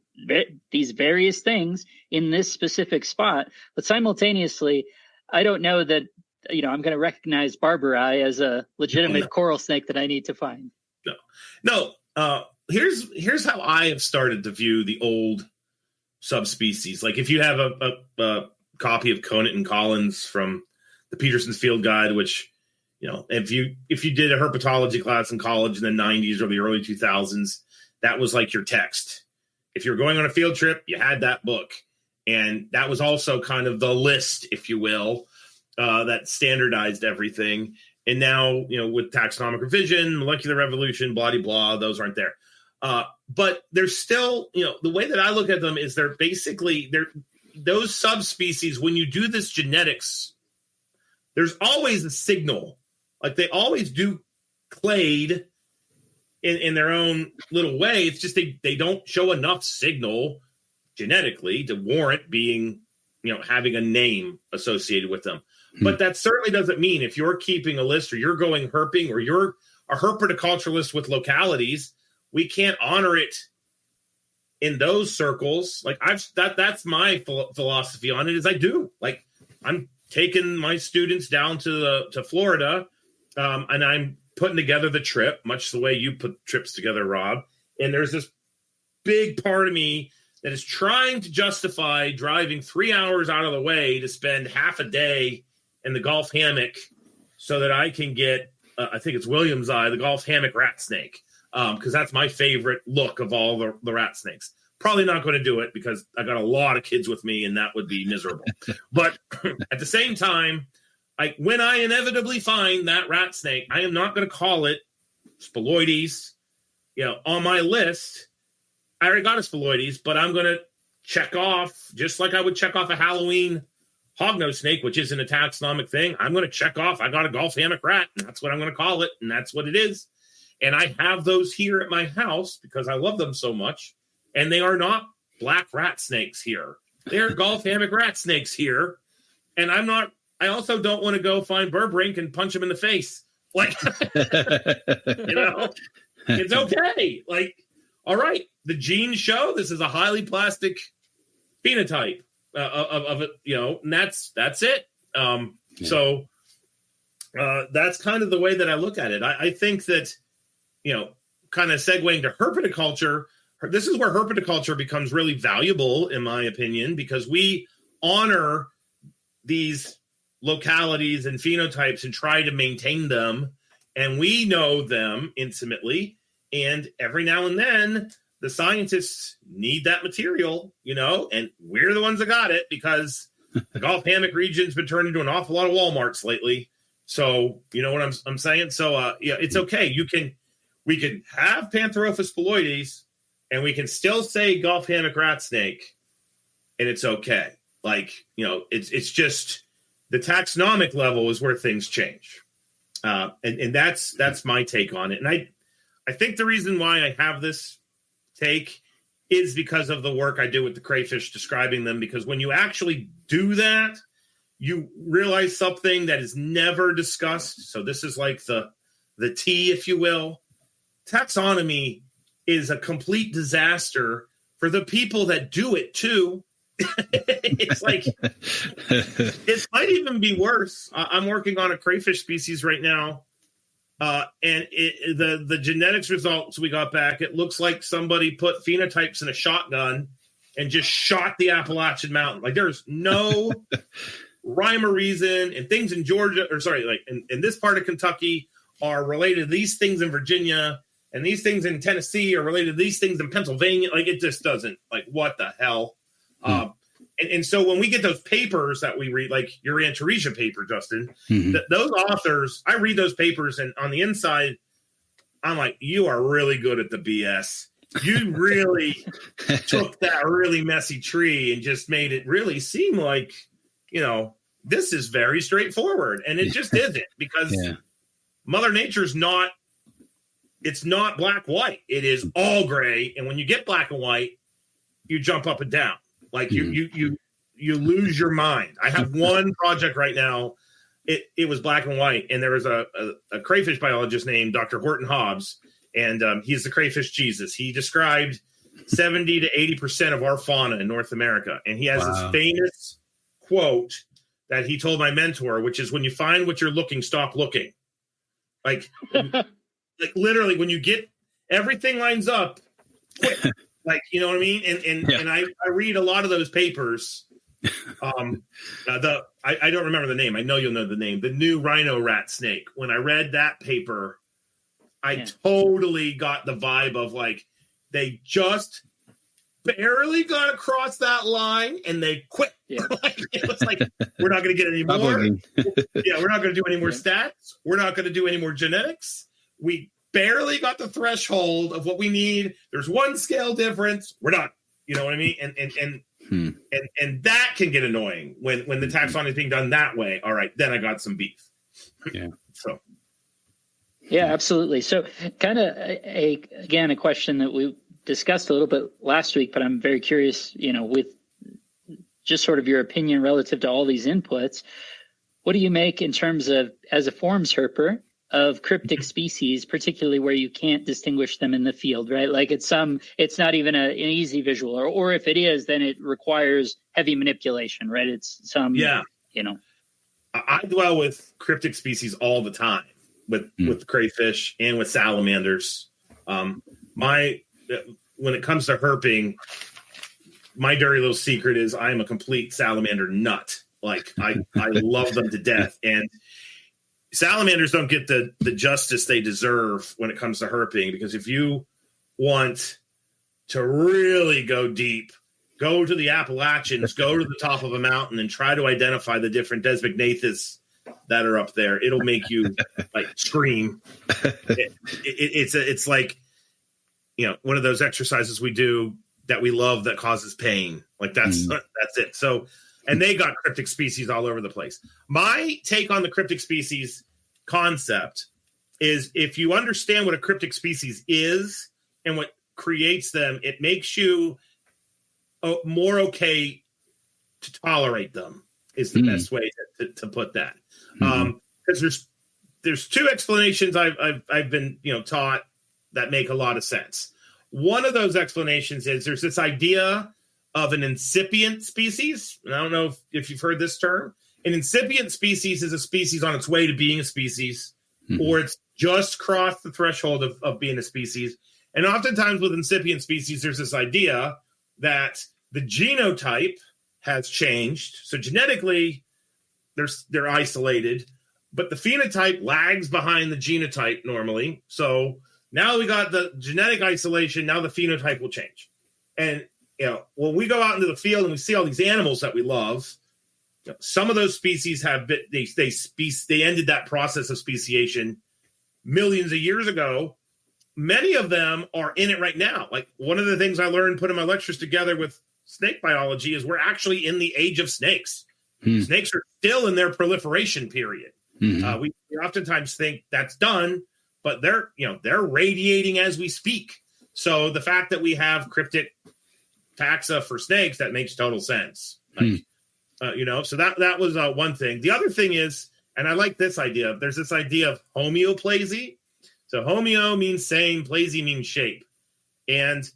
these various things in this specific spot. But simultaneously, I don't know that, I'm going to recognize Barbari as a legitimate coral snake that I need to find. No. Here's how I have started to view the old subspecies. Like if you have a copy of Conant and Collins from the Peterson's Field Guide, which, if you did a herpetology class in college in the 90s or the early 2000s, that was like your text. If you're going on a field trip, you had that book. And that was also kind of the list, if you will, that standardized everything. And now, with taxonomic revision, molecular revolution, blah, blah, blah, those aren't there. But there's still, the way that I look at them is they're those subspecies, when you do this genetics, there's always a signal. Like they always do clade in their own little way. It's just they don't show enough signal genetically to warrant being, having a name associated with them. But that certainly doesn't mean if you're keeping a list or you're going herping or you're a herpetoculturalist with localities, we can't honor it in those circles. Like that's my philosophy on it is I do. Like I'm taking my students down to Florida and I'm putting together the trip, much the way you put trips together, Rob. And there's this big part of me that is trying to justify driving 3 hours out of the way to spend half a day in the Gulf hammock so that I can get, I think it's William's Eye, the Gulf hammock rat snake. Because that's my favorite look of all the rat snakes. Probably not going to do it because I got a lot of kids with me and that would be miserable. But at the same time, when I inevitably find that rat snake, I am not going to call it Spiloides, on my list. I already got a Spiloides, but I'm going to check off, just like I would check off a Halloween hognose snake, which isn't a taxonomic thing. I'm going to check off, I got a Gulf hammock rat, and that's what I'm going to call it, and that's what it is. And I have those here at my house because I love them so much. And they are not black rat snakes here. They're Gulf hammock rat snakes here. And I also don't want to go find Burbrink and punch him in the face. Like, it's okay. Like, all right, the genes show this is a highly plastic phenotype of it, and that's it. So that's kind of the way that I look at it. I think that, kind of segueing to herpetoculture, this is where herpetoculture becomes really valuable, in my opinion, because we honor these localities and phenotypes and try to maintain them, and we know them intimately. And every now and then, the scientists need that material, and we're the ones that got it because the Gulf hammock region's been turned into an awful lot of Walmarts lately. So, you know what I'm saying? So, it's okay. We can have Pantherophis spiloides, and we can still say Gulf hammock rat snake, and it's okay. Like, it's just the taxonomic level is where things change. And that's my take on it. And I think the reason why I have this take is because of the work I do with the crayfish describing them, because when you actually do that, you realize something that is never discussed. So this is like the T, if you will. Taxonomy is a complete disaster for the people that do it too. It's like, it might even be worse. I'm working on a crayfish species right now. And the genetics results we got back, it looks like somebody put phenotypes in a shotgun and just shot the Appalachian Mountain. Like, there's no rhyme or reason, and things in Georgia, or sorry, like in this part of Kentucky are related to these things in Virginia, and these things in Tennessee are related to these things in Pennsylvania. Like, it just doesn't, like, what the hell? And so when we get those papers that we read, like your Antaresia paper, Justin, those authors, I read those papers, and on the inside, I'm like, you are really good at the BS. You really took that really messy tree and just made it really seem like, this is very straightforward. And it just isn't, because Mother Nature's not, it's not black, white. It is all gray. And when you get black and white, you jump up and down. Like you lose your mind. I have one project right now. It was black and white, and there was a crayfish biologist named Dr. Horton Hobbs, and he's the crayfish Jesus. He described 70 to 80% of our fauna in North America, and he has this famous quote that he told my mentor, which is, "When you find what you're looking, stop looking." Like literally, when you get everything lines up, quick. Like, you know what I mean? And I read a lot of those papers. I don't remember the name. I know you'll know the name. The new rhino rat snake. When I read that paper, I totally got the vibe of, like, they just barely got across that line and they quit. Yeah. Like, it was like, we're not going to get any more. We're not going to do any more stats. We're not going to do any more genetics. We barely got the threshold of what we need. There's one scale difference. We're done. You know what I mean? And that can get annoying when the taxonomy is being done that way. All right, then I got some beef. Yeah. So. Yeah, absolutely. So, kind of a question that we discussed a little bit last week, but I'm very curious. With just sort of your opinion relative to all these inputs, what do you make in terms of, as a forms herper, of cryptic species, particularly where you can't distinguish them in the field, right? Like, it's not even an easy visual, or if it is, then it requires heavy manipulation, right? It's some, I dwell with cryptic species all the time with crayfish and with salamanders. When it comes to herping, my dirty little secret is I am a complete salamander nut. Like, I love them to death. And salamanders don't get the justice they deserve when it comes to herping, because if you want to really go deep, go to the Appalachians, go to the top of a mountain and try to identify the different Desmognathus that are up there. It'll make you like scream. It's like, one of those exercises we do that we love that causes pain. Like, that's it. So, and they got cryptic species all over the place. My take on the cryptic species concept is, if you understand what a cryptic species is and what creates them, it makes you more okay to tolerate them, is the best way to put that. Because there's two explanations I've been taught that make a lot of sense. One of those explanations is there's this idea of an incipient species. And I don't know if you've heard this term. An incipient species is a species on its way to being a species, or it's just crossed the threshold of being a species. And oftentimes with incipient species, there's this idea that the genotype has changed. So genetically, they're isolated, but the phenotype lags behind the genotype normally. So now we got the genetic isolation. Now the phenotype will change. And when we go out into the field and we see all these animals that we love, some of those species they ended that process of speciation millions of years ago. Many of them are in it right now. Like, one of the things I learned putting my lectures together with snake biology is we're actually in the age of snakes. Snakes are still in their proliferation period. We oftentimes think that's done, but they're radiating as we speak. So the fact that we have cryptic taxa for snakes, that makes total sense. So that was one thing. The other thing is, and I like this idea, there's this idea of homeoplasy. So homeo means same, plasy means shape. And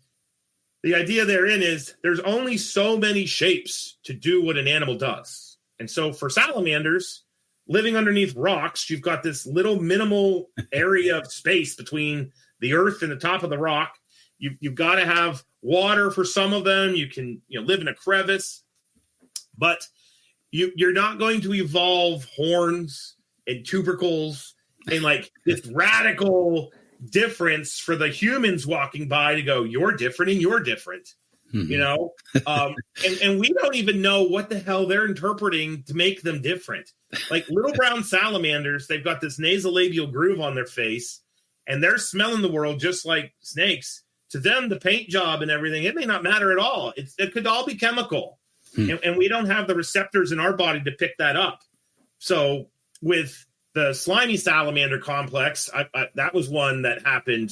the idea therein is there's only so many shapes to do what an animal does. And so for salamanders, living underneath rocks, you've got this little minimal area of space between the earth and the top of the rock. You've got to have water for some of them. You can live in a crevice, but you're not going to evolve horns and tubercles and like this radical difference for the humans walking by to go, you're different and you're different, and we don't even know what the hell they're interpreting to make them different. Like little brown salamanders, they've got this nasolabial groove on their face and they're smelling the world just like snakes. To them, the paint job and everything, it may not matter at all. It could all be chemical. And we don't have the receptors in our body to pick that up. So with the slimy salamander complex, that was one that happened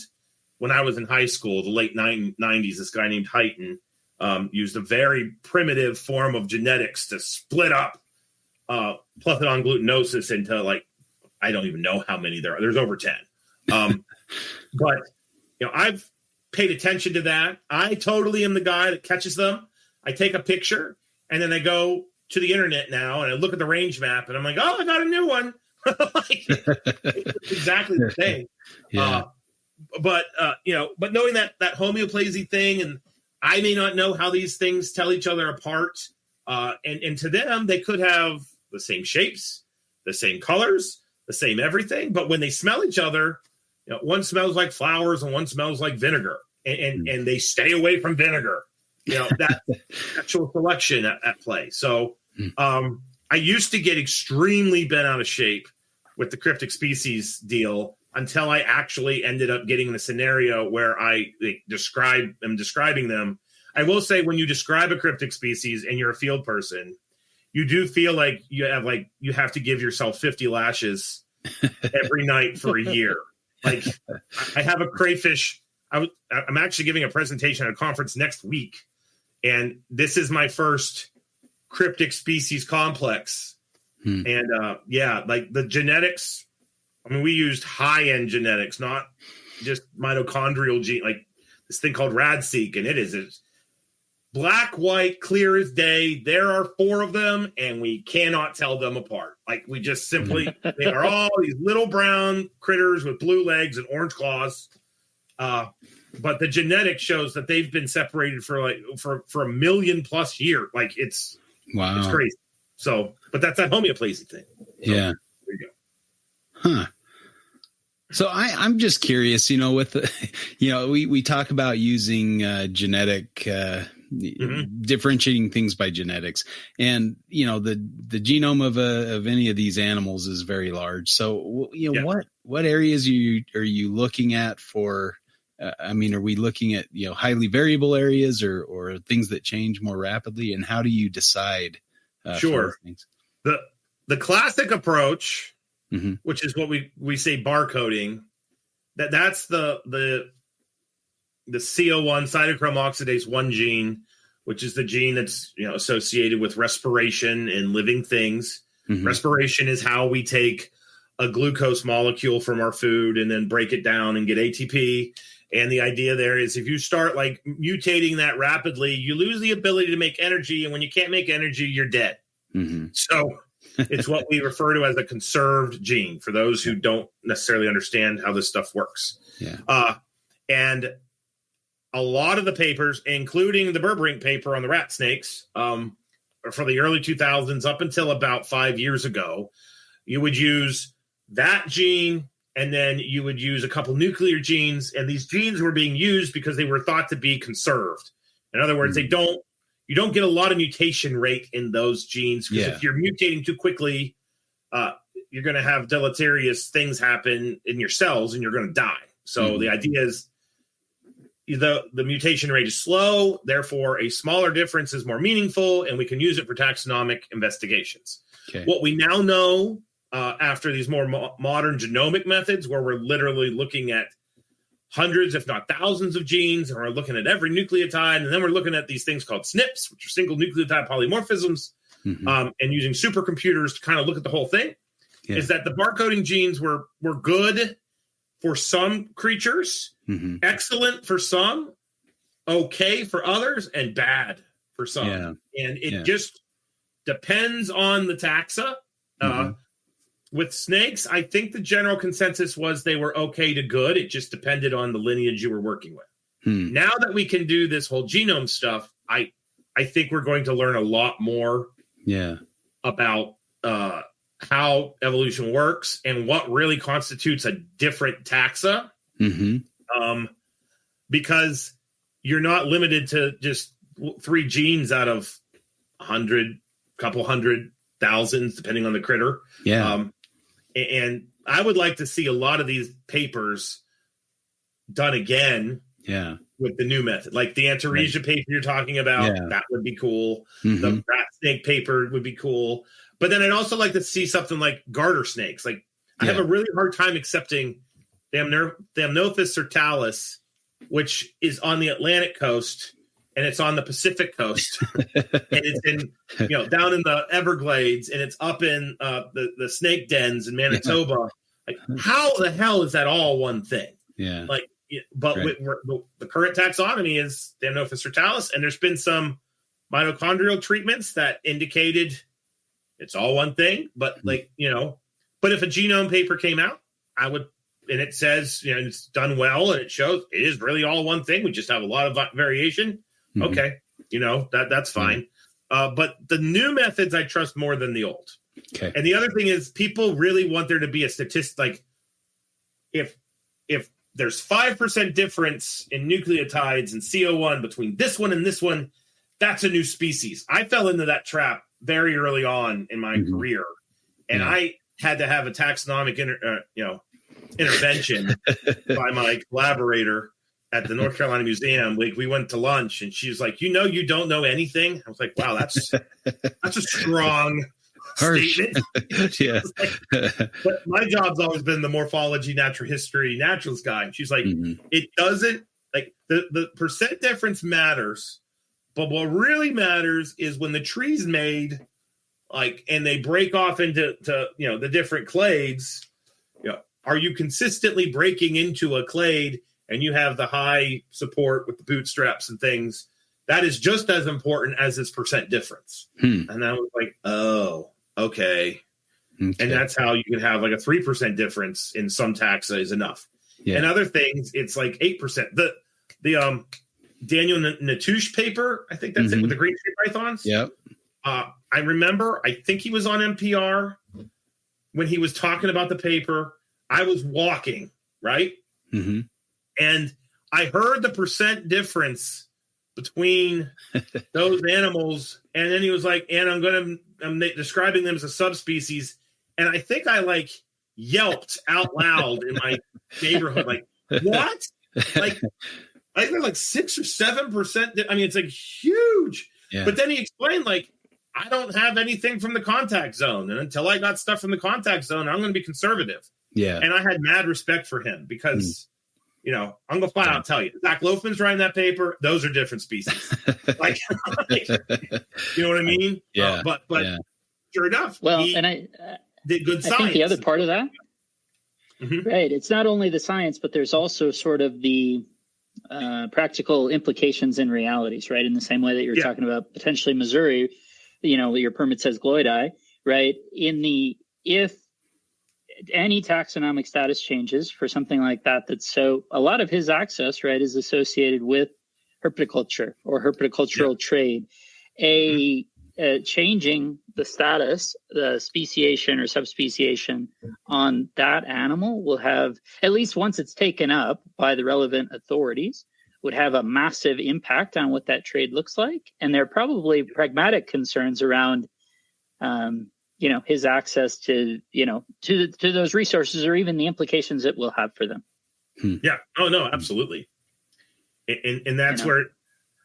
when I was in high school, the late 90s. This guy named Heighton used a very primitive form of genetics to split up Plethodon glutinosus into like, I don't even know how many there are. There's over 10. But I've paid attention to that. I totally am the guy that catches them. I take a picture and then I go to the internet now and I look at the range map and I'm like, oh, I got a new one. It's exactly the same. Yeah. But knowing that homeoplasy thing, and I may not know how these things tell each other apart. And to them, they could have the same shapes, the same colors, the same everything. But when they smell each other, one smells like flowers and one smells like vinegar, and they stay away from vinegar. That actual selection at play. So I used to get extremely bent out of shape with the cryptic species deal until I actually ended up getting in a scenario where I'm describing them. I will say, when you describe a cryptic species and you're a field person, you do feel like you have to give yourself 50 lashes every night for a year. Like I have a crayfish. I'm actually giving a presentation at a conference next week, and this is my first cryptic species complex. And like the genetics, I mean, we used high-end genetics, not just mitochondrial gene, like this thing called RADseq, and it's black, white, clear as day. There are 4 of them, and we cannot tell them apart. Like we just simply, they are all these little brown critters with blue legs and orange claws. But the genetics shows that they've been separated for a million plus year. Like it's crazy. So, but that's that homeoplasy thing. So, yeah. There you go. Huh. So I'm just curious, with the, we talk about using genetic, differentiating things by genetics, and the genome of any of these animals is very large. So what areas are you looking at for? Are we looking at highly variable areas or things that change more rapidly, and how do you decide? Sure. Things? The classic approach, which is what we say barcoding, that's the CO1 cytochrome oxidase 1 gene, which is the gene that's associated with respiration and living things. Respiration is how we take a glucose molecule from our food and then break it down and get ATP. And the idea there is if you start like mutating that rapidly, you lose the ability to make energy. And when you can't make energy, you're dead. So it's what we refer to as a conserved gene for those who don't necessarily understand how this stuff works. And a lot of the papers, including the Berberink paper on the rat snakes, for the early 2000s up until about 5 years ago, you would use that gene, and then you would use a couple nuclear genes, and these genes were being used because they were thought to be conserved. In other words, you don't get a lot of mutation rate in those genes, because if you're mutating too quickly, you're going to have deleterious things happen in your cells and you're going to die. So the idea is the mutation rate is slow, therefore a smaller difference is more meaningful, and we can use it for taxonomic investigations. Okay. What we now know after these more modern genomic methods, where we're literally looking at hundreds, if not thousands of genes, and we're looking at every nucleotide, and then we're looking at these things called SNPs, which are single nucleotide polymorphisms, and using supercomputers to kind of look at the whole thing, is that the barcoding genes were good for some creatures, excellent for some, okay for others, and bad for some. Yeah. And it just depends on the taxa. With snakes, I think the general consensus was they were okay to good. It just depended on the lineage you were working with. Now that we can do this whole genome stuff, I think we're going to learn a lot more about how evolution works and what really constitutes a different taxa. Because you're not limited to just 3 genes out of 100, couple hundred, thousands, depending on the critter. And I would like to see a lot of these papers done again with the new method. Like the Antaresia paper you're talking about, that would be cool. The rat snake paper would be cool. But then I'd also like to see something like garter snakes. Like I have a really hard time accepting Thamnophis sertalis, which is on the Atlantic coast, and it's on the Pacific coast, and it's in, down in the Everglades, and it's up in the snake dens in Manitoba. Like, how the hell is that all one thing? But the current taxonomy is Thamnophis sertalis, and there's been some mitochondrial treatments that indicated it's all one thing. But but if a genome paper came out, I would, and it says it's done well, and it shows it is really all one thing. We just have a lot of variation. Okay, that's fine. But the new methods I trust more than the old. Okay. And the other thing is, people really want there to be a statistic. Like if there's 5% difference in nucleotides and CO1 between this one and this one, that's a new species. I fell into that trap very early on in my career, and I had to have a taxonomic intervention by my collaborator at the North Carolina Museum. Like, we went to lunch, and she was like, you don't know anything? I was like, wow, that's a strong statement. But my job's always been the morphology, natural history, naturalist guy. And she's like, it doesn't, like, the percent difference matters, but what really matters is when the tree's made, like, and they break off into the different clades, are you consistently breaking into a clade, and you have the high support with the bootstraps and things? That is just as important as this percent difference. And I was like, oh, okay. And that's how you can have like a 3% difference in some taxa is enough. And other things, it's like 8%. The Daniel Natouche paper, I think that's it, with the green tree pythons. I remember, I think he was on NPR when he was talking about the paper. I was walking, right? And I heard the percent difference between those animals. And then he was like, and I'm describing them as a subspecies. And I think I like yelped out loud in my neighborhood, like, what? Like, I think they're like 6 or 7%. I mean, it's like huge. But then he explained, like, I don't have anything from the contact zone. And until I got stuff from the contact zone, I'm going to be conservative. And I had mad respect for him because, I'm going to flat out tell you, Zac Loughman's writing that paper. Those are different species. like, you know what I mean? But sure enough. Well, and I did good science. I think the other part of that, right, it's not only the science, but there's also sort of the practical implications and realities, right? In the same way that you're talking about potentially Missouri, your permit says gloidai, right? If any taxonomic status changes for something like that, so a lot of his access, right, is associated with herpetoculture or herpetocultural trade. Changing the status, the speciation or subspeciation on that animal will have, at least once it's taken up by the relevant authorities, would have a massive impact on what that trade looks like. And there are probably pragmatic concerns around, his access to those resources, or even the implications it will have for them. Yeah. Oh, no, absolutely. And that's where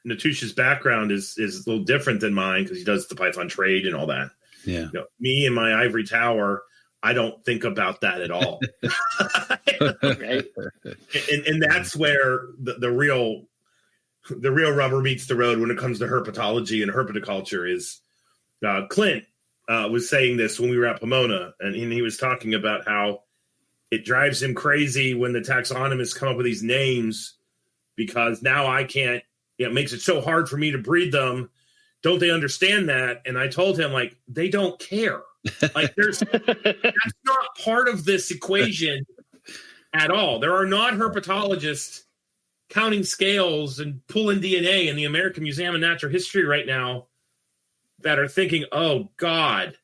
Natush's background is a little different than mine, because he does the Python trade and all that. Yeah. Me and my ivory tower, I don't think about that at all. Right. And that's where the real rubber meets the road when it comes to herpetology and herpetoculture is Clint was saying this when we were at Pomona, and he was talking about how it drives him crazy when the taxonomists come up with these names, because now I can't, it makes it so hard for me to breed them. Don't they understand that? And I told him, like, they don't care. Like, that's not part of this equation at all. There are non-herpetologists counting scales and pulling DNA in the American Museum of Natural History right now that are thinking, oh, God,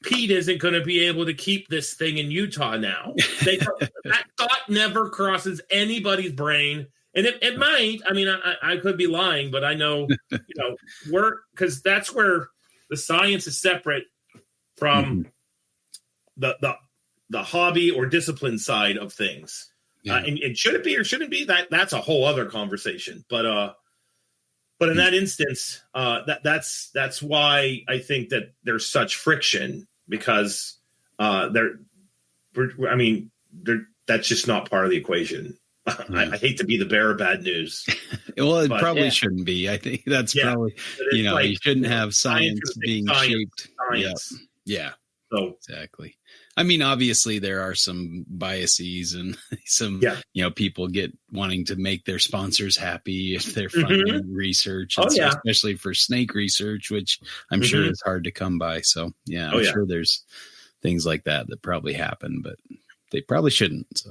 Pete isn't going to be able to keep this thing in Utah now. That thought never crosses anybody's brain. And it might. I mean, I could be lying, but I know, because that's where the science is separate from the hobby or discipline side of things. Yeah. And should it be or shouldn't be? That's a whole other conversation. But in that instance, that's why I think that there's such friction, because that's just not part of the equation. I hate to be the bearer of bad news. Well, it probably shouldn't be. I think that's probably, you shouldn't have science being shaped. Science. Yeah. So exactly. I mean, obviously there are some biases and some, people wanting to make their sponsors happy if they're funding research, especially for snake research, which I'm sure is hard to come by. So I'm sure there's things like that probably happen, but they probably shouldn't. So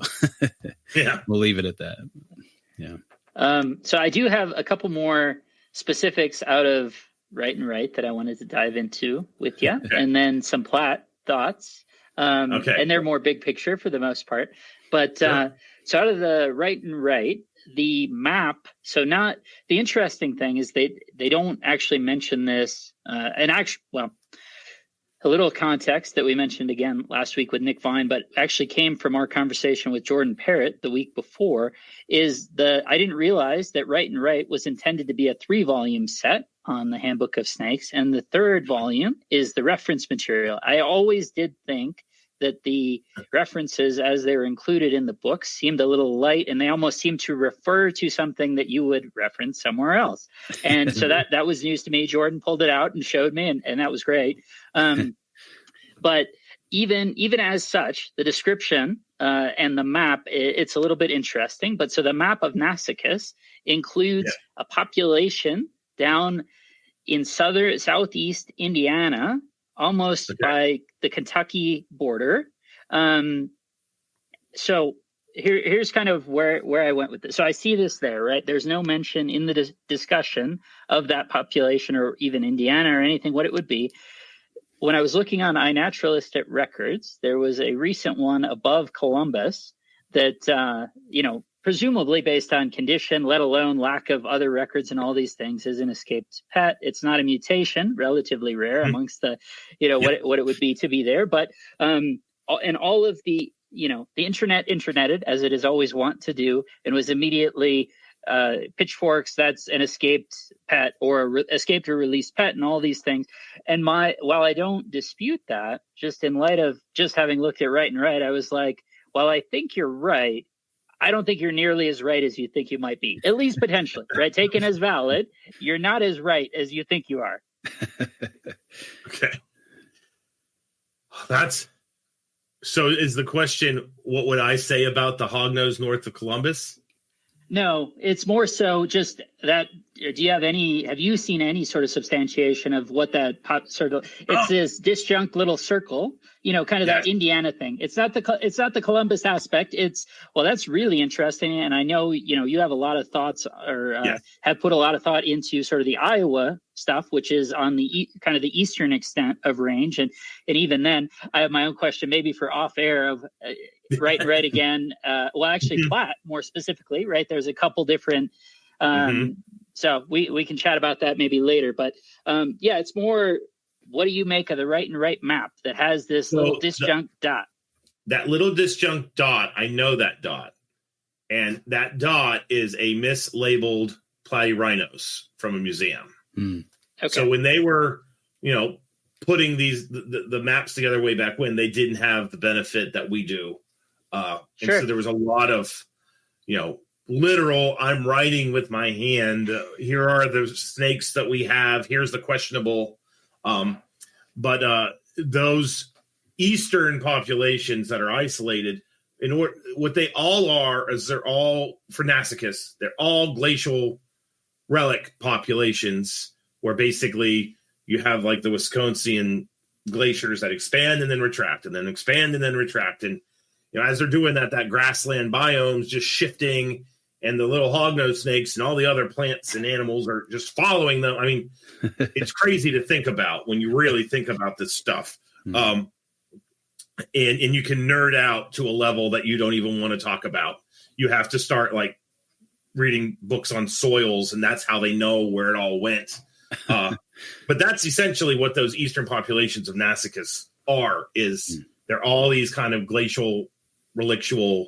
we'll leave it at that. Yeah. So I do have a couple more specifics out of Right and Right that I wanted to dive into with you, and then some Platt thoughts. And they're more big picture for the most part. But so out of the Right and Right, the map. So not the interesting thing is they don't actually mention this. A little context that we mentioned again last week with Nick Vine, but actually came from our conversation with Jordan Parrott the week before, is I didn't realize that Right and Right was intended to be a 3-volume set on the Handbook of Snakes. And the 3rd volume is the reference material. I always did think that the references as they were included in the book seemed a little light, and they almost seemed to refer to something that you would reference somewhere else. And so that was news to me. Jordan pulled it out and showed me, and that was great. But even as such, the description and the map, it's a little bit interesting. But so the map of Nassicus includes a population down in southeast Indiana, almost by the Kentucky border. So here's kind of where I went with this. So I see this there, right? There's no mention in the discussion of that population or even Indiana or anything, what it would be. When I was looking on iNaturalist at records, there was a recent one above Columbus that, presumably based on condition, let alone lack of other records and all these things, is an escaped pet. It's not a mutation, relatively rare amongst the, what it would be to be there. But and all of the, the interneted as it is always want to do, and was immediately pitchforks, that's an escaped pet or escaped or released pet and all these things. And while I don't dispute that, just in light of just having looked at Right and Right, I was like, while I think you're right, I don't think you're nearly as right as you think you might be, at least potentially, right? Taken as valid, you're not as right as you think you are. Okay. So is the question, what would I say about the hognose north of Columbus? No, it's more so just that. Have you seen any sort of substantiation of what that it's this disjunct little circle, kind of that Indiana thing. It's not the Columbus aspect. That's really interesting. And I know, you have a lot of thoughts or have put a lot of thought into sort of the Iowa stuff, which is on the kind of the eastern extent of range. And even then I have my own question, maybe for off air of Right and Right again. Platt more specifically, right? There's a couple different, so we can chat about that maybe later, but it's more, what do you make of the Right and Right map that has this little disjunct dot? That little disjunct dot, I know that dot. And that dot is a mislabeled platyrhinos from a museum. Mm. Okay. So when they were, putting the maps together way back when, they didn't have the benefit that we do. And so there was a lot of, literal, I'm writing with my hand. Here are the snakes that we have. Here's the questionable. But those Eastern populations that are isolated, what they all are is they're all Phrenaticus. They're all glacial relic populations where basically you have like the Wisconsin glaciers that expand and then retract and then expand and then retract. And, as they're doing that grassland biome's just shifting and the little hognose snakes and all the other plants and animals are just following them. I mean, it's crazy to think about when you really think about this stuff. Mm-hmm. And you can nerd out to a level that you don't even want to talk about. You have to start like reading books on soils, and that's how they know where it all went. But that's essentially what those eastern populations of Nassicus are, is they're all these kind of glacial relictual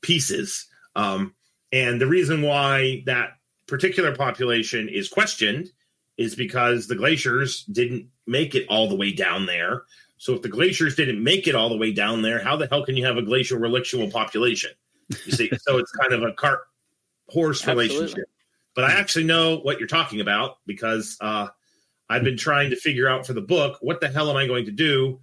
pieces. And the reason why that particular population is questioned is because the glaciers didn't make it all the way down there. So if the glaciers didn't make it all the way down there, how the hell can you have a glacial relictual population? You see, so it's kind of a cart-horse relationship. But I actually know what you're talking about because I've been trying to figure out for the book, what the hell am I going to do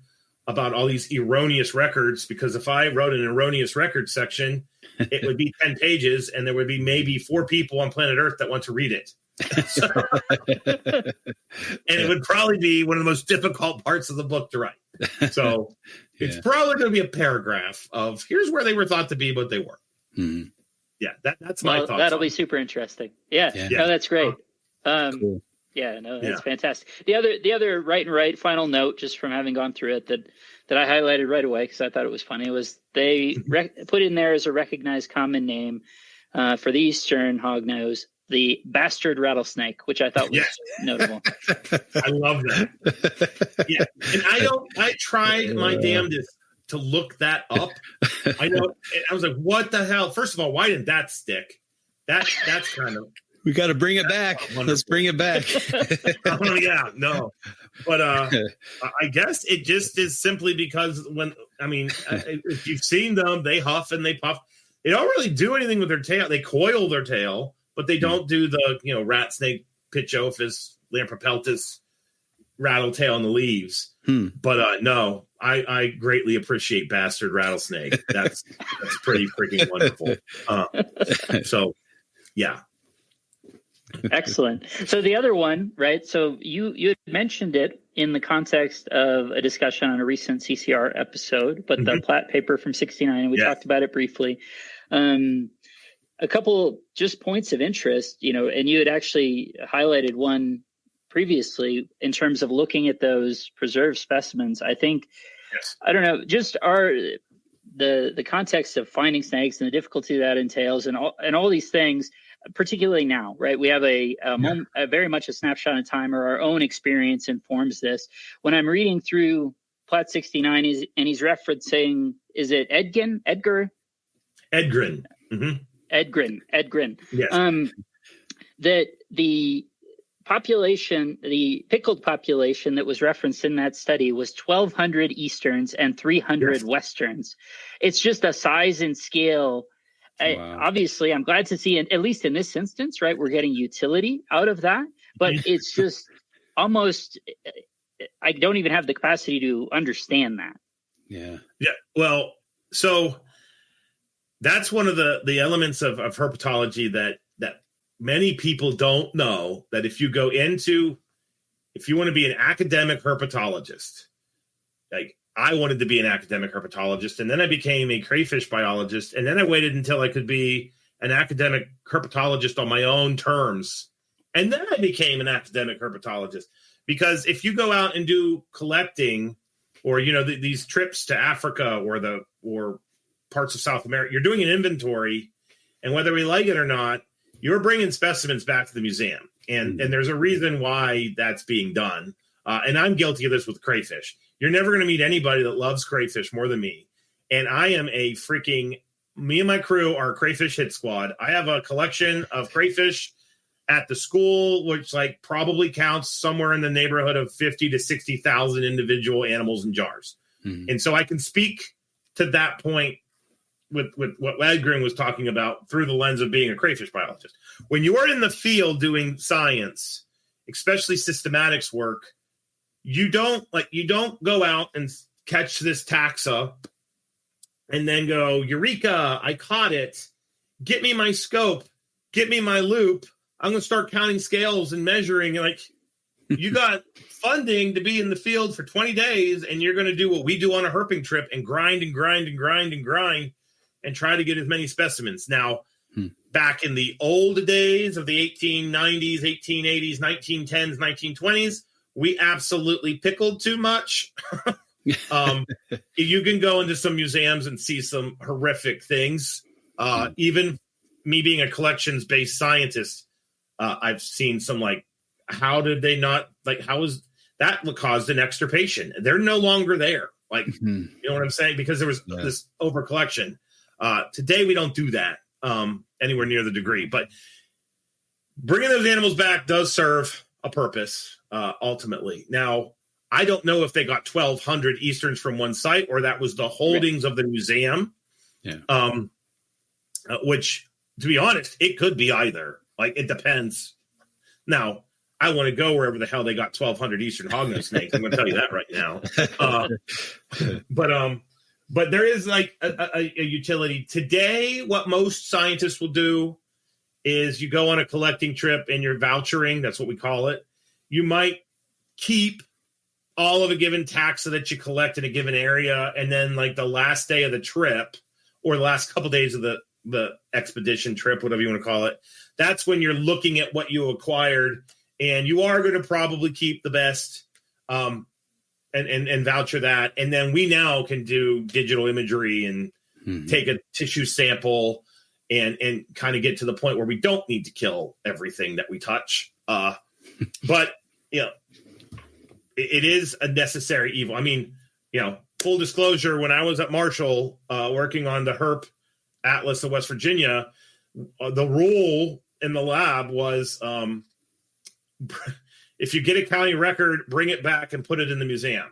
about all these erroneous records? Because if I wrote an erroneous record section, it would be 10 pages and there would be maybe 4 people on planet Earth that want to read it. So, and it would probably be one of the most difficult parts of the book to write. So it's probably going to be a paragraph of here's where they were thought to be, but they weren't. Mm-hmm. Yeah, that's my thoughts. That'll be super interesting. Yeah. No, that's great. Cool. Yeah, no, that's fantastic. The other right final note, just from having gone through it, that I highlighted right away because I thought it was funny, was they put in there as a recognized common name for the eastern hognose, the bastard rattlesnake, which I thought was notable. I love that. Yeah, and I tried my damnedest to look that up. I know. I was like, what the hell? First of all, why didn't that stick? That's kind of. We got to bring it back. Let's bring it back. Oh, yeah, no. But I guess it just is simply because if you've seen them, they huff and they puff. They don't really do anything with their tail. They coil their tail, but they don't do the, rat snake, Pitchophis, Lampropeltis, rattle tail in the leaves. But no, I greatly appreciate bastard rattlesnake. That's pretty freaking wonderful. So, yeah. Excellent. So the other one, right? So you had mentioned it in the context of a discussion on a recent CCR episode, but the Platt paper from 69, and we talked about it briefly. A couple just points of interest, and you had actually highlighted one previously in terms of looking at those preserved specimens. I think, I don't know, just the context of finding snakes and the difficulty that entails and all these things. Particularly now, right? We have a very much a snapshot in time, or our own experience informs this. When I'm reading through Plat 69, he's referencing, is it Edgren? Mm-hmm. Edgren. Yes. That the population, the pickled population that was referenced in that study was 1,200 Easterns and 300 Westerns. It's just a size and scale. Wow. Obviously, I'm glad to see, at least in this instance, right, we're getting utility out of that. But it's just almost, I don't even have the capacity to understand that. Yeah. Well, so that's one of the elements of herpetology that many people don't know, that if you want to be an academic herpetologist, like I wanted to be an academic herpetologist, and then I became a crayfish biologist, and then I waited until I could be an academic herpetologist on my own terms, and then I became an academic herpetologist. Because if you go out and do collecting, or these trips to Africa or parts of South America, you're doing an inventory, and whether we like it or not, you're bringing specimens back to the museum, and there's a reason why that's being done. And I'm guilty of this with crayfish. You're never going to meet anybody that loves crayfish more than me. And I am a freaking me and my crew are a crayfish hit squad. I have a collection of crayfish at the school, which like probably counts somewhere in the neighborhood of 50 to 60,000 individual animals in jars. Mm-hmm. And so I can speak to that point with what Edgren was talking about through the lens of being a crayfish biologist. When you are in the field doing science, especially systematics work, you don't go out and catch this taxa and then go, Eureka, I caught it. Get me my scope. Get me my loop. I'm going to start counting scales and measuring. Like, you got funding to be in the field for 20 days, and you're going to do what we do on a herping trip and grind and grind and grind and grind and try to get as many specimens. Now, back in the old days of the 1890s, 1880s, 1910s, 1920s, we absolutely pickled too much. You can go into some museums and see some horrific things. Even me being a collections-based scientist, I've seen some like, how did they not, like, how is that caused an extirpation? They're no longer there. Like, you know what I'm saying? Because there was this over collection. Today, we don't do that anywhere near the degree. But bringing those animals back does serve a purpose, ultimately. Now, I don't know if they got 1,200 Easterns from one site or that was the holdings of the museum. Yeah. Which, to be honest, it could be either. Like, it depends. Now, I want to go wherever the hell they got 1,200 Eastern hognose snakes. I'm going to tell you that right now. But there is like a utility. Today, what most scientists will do is you go on a collecting trip and you're vouchering. That's what we call it. You might keep all of a given taxa that you collect in a given area. And then like the last day of the trip or the last couple of days of the expedition trip, whatever you want to call it, that's when you're looking at what you acquired. And you are going to probably keep the best and voucher that. And then we now can do digital imagery and take a tissue sample and kind of get to the point where we don't need to kill everything that we touch. But, you know, it is a necessary evil. I mean, you know, full disclosure, when I was at Marshall working on the Herp Atlas of West Virginia, the rule in the lab was if you get a county record, bring it back and put it in the museum.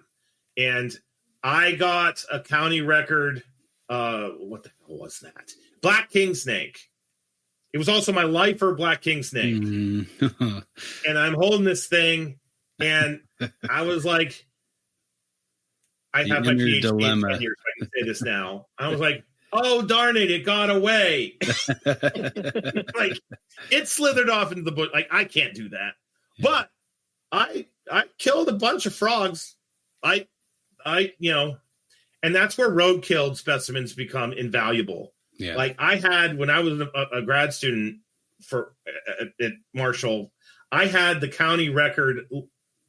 And I got a county record. What the hell was that? Black king snake. It was also my lifer black king snake. And I'm holding this thing. And I was like, I have my PhD dilemma. In 10 years, so I can say this now. I was like, oh, darn it, it got away. Like, it slithered off into the bush. Like, I can't do that. But I killed a bunch of frogs. I you know, and that's where road-killed specimens become invaluable. Yeah. Like, I had, when I was a grad student at Marshall, I had the county record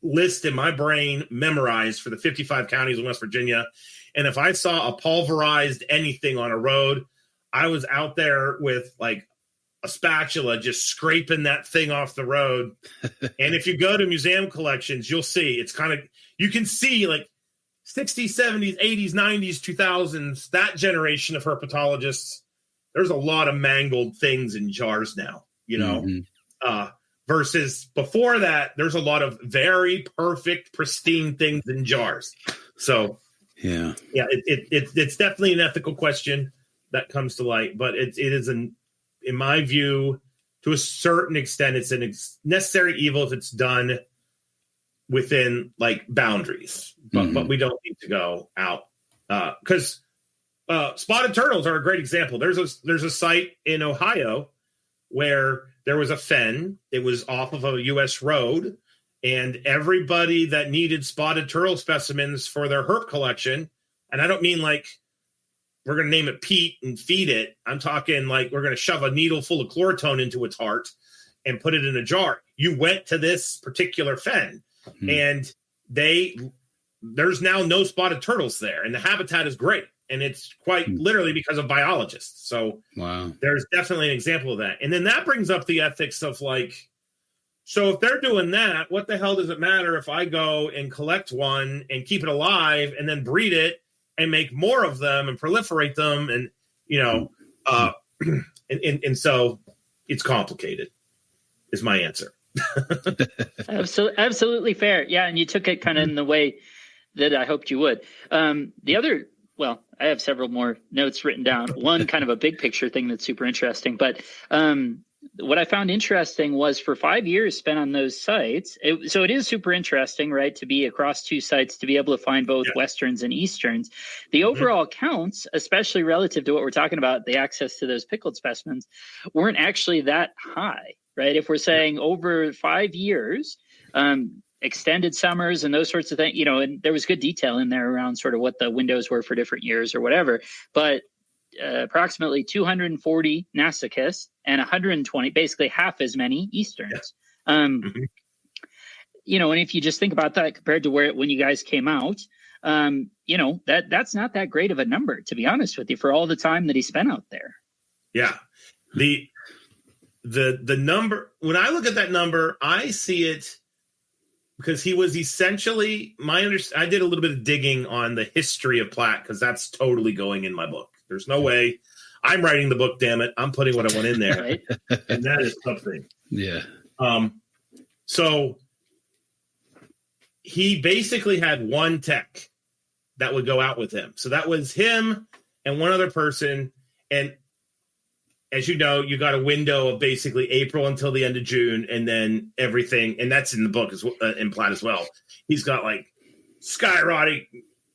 list in my brain memorized for the 55 counties in West Virginia. And if I saw a pulverized anything on a road, I was out there with like a spatula just scraping that thing off the road. And if you go to museum collections, you'll see it's kind of, you can see like 60s, 70s, 80s, 90s, 2000s, that generation of herpetologists. There's a lot of mangled things in jars now, you know, versus before that, there's a lot of very perfect, pristine things in jars. So, yeah, it's definitely an ethical question that comes to light, but it is in my view, to a certain extent, it's a necessary evil if it's done within like boundaries, but we don't need to go out because spotted turtles are a great example. There's a site in Ohio where there was a fen. It was off of a U.S. road, and everybody that needed spotted turtle specimens for their herp collection, and I don't mean like we're going to name it Pete and feed it. I'm talking like we're going to shove a needle full of chloratone into its heart and put it in a jar. You went to this particular fen, and there's now no spotted turtles there, and the habitat is great. And it's quite literally because of biologists. So there's definitely an example of that. And then that brings up the ethics of like, so if they're doing that, what the hell does it matter if I go and collect one and keep it alive and then breed it and make more of them and proliferate them? And, you know, And so it's complicated is my answer. Absolutely fair. Yeah. And you took it kind of in the way that I hoped you would. The other, well, I have several more notes written down. One kind of a big picture thing that's super interesting, but what I found interesting was for 5 years spent on those sites. So it is super interesting, right, to be across two sites, to be able to find both Westerns and Easterns. The overall counts, especially relative to what we're talking about, the access to those pickled specimens, weren't actually that high, right? If we're saying over 5 years, extended summers and those sorts of things, you know, and there was good detail in there around sort of what the windows were for different years or whatever, but approximately 240 Nasicis and 120, basically half as many Easterns. You know, and if you just think about that compared to when you guys came out, you know, that's not that great of a number, to be honest with you, for all the time that he spent out there. Yeah. The number, when I look at that number, I see it because he was essentially I did a little bit of digging on the history of Platt, because that's totally going in my book. There's no way I'm writing the book, damn it. I'm putting what I want in there. Right. And that is something. Yeah. So he basically had one tech that would go out with him. So that was him and one other person. And as you know, you got a window of basically April until the end of June, and then everything. And that's in the book as well, in Platt as well. He's got like skyrocketing,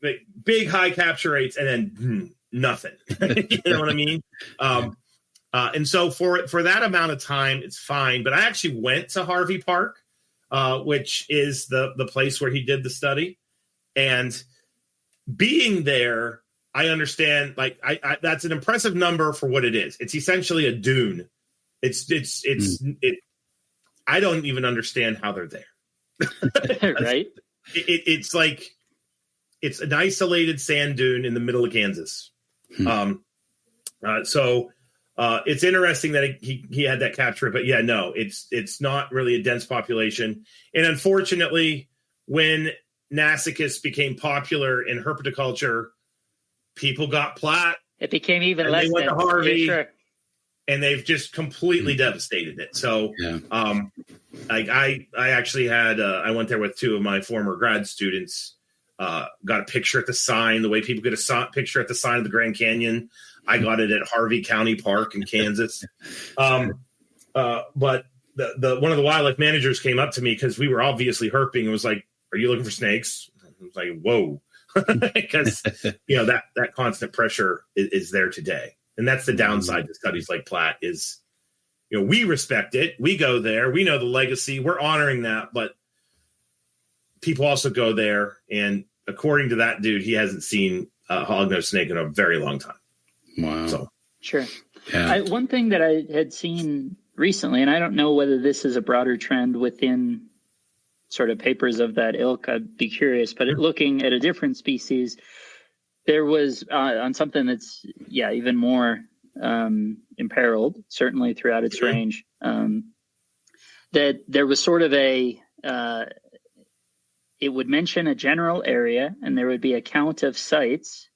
like, big high capture rates, and then nothing. You know what I mean? And so for that amount of time, it's fine. But I actually went to Harvey Park, which is the place where he did the study. And being there, I understand, like, I that's an impressive number for what it is. It's essentially a dune. I don't even understand how they're there. Right? It's like, it's an isolated sand dune in the middle of Kansas. So it's interesting that he had that capture, but yeah, no, it's not really a dense population. And unfortunately, when Nasicis became popular in herpetoculture, people got Platt. It became even less. They went to Harvey, sure. and they've just completely devastated it. So, I actually had I went there with two of my former grad students. Got a picture at the sign. The way people get a picture at the sign of the Grand Canyon, I got it at Harvey County Park in Kansas. But the one of the wildlife managers came up to me because we were obviously herping and was like, "Are you looking for snakes?" I was like, "Whoa." Because you know that constant pressure is there today, and that's the downside to studies like Platt. Is, you know, we respect it, we go there, we know the legacy, we're honoring that, but people also go there, and according to that dude, he hasn't seen a hognose snake in a very long time. Wow. So sure. Yeah. One thing that I had seen recently, and I don't know whether this is a broader trend within sort of papers of that ilk, I'd be curious, but looking at a different species, there was on something that's even more imperiled, certainly throughout its range, that there was sort of it would mention a general area, and there would be a count of sites,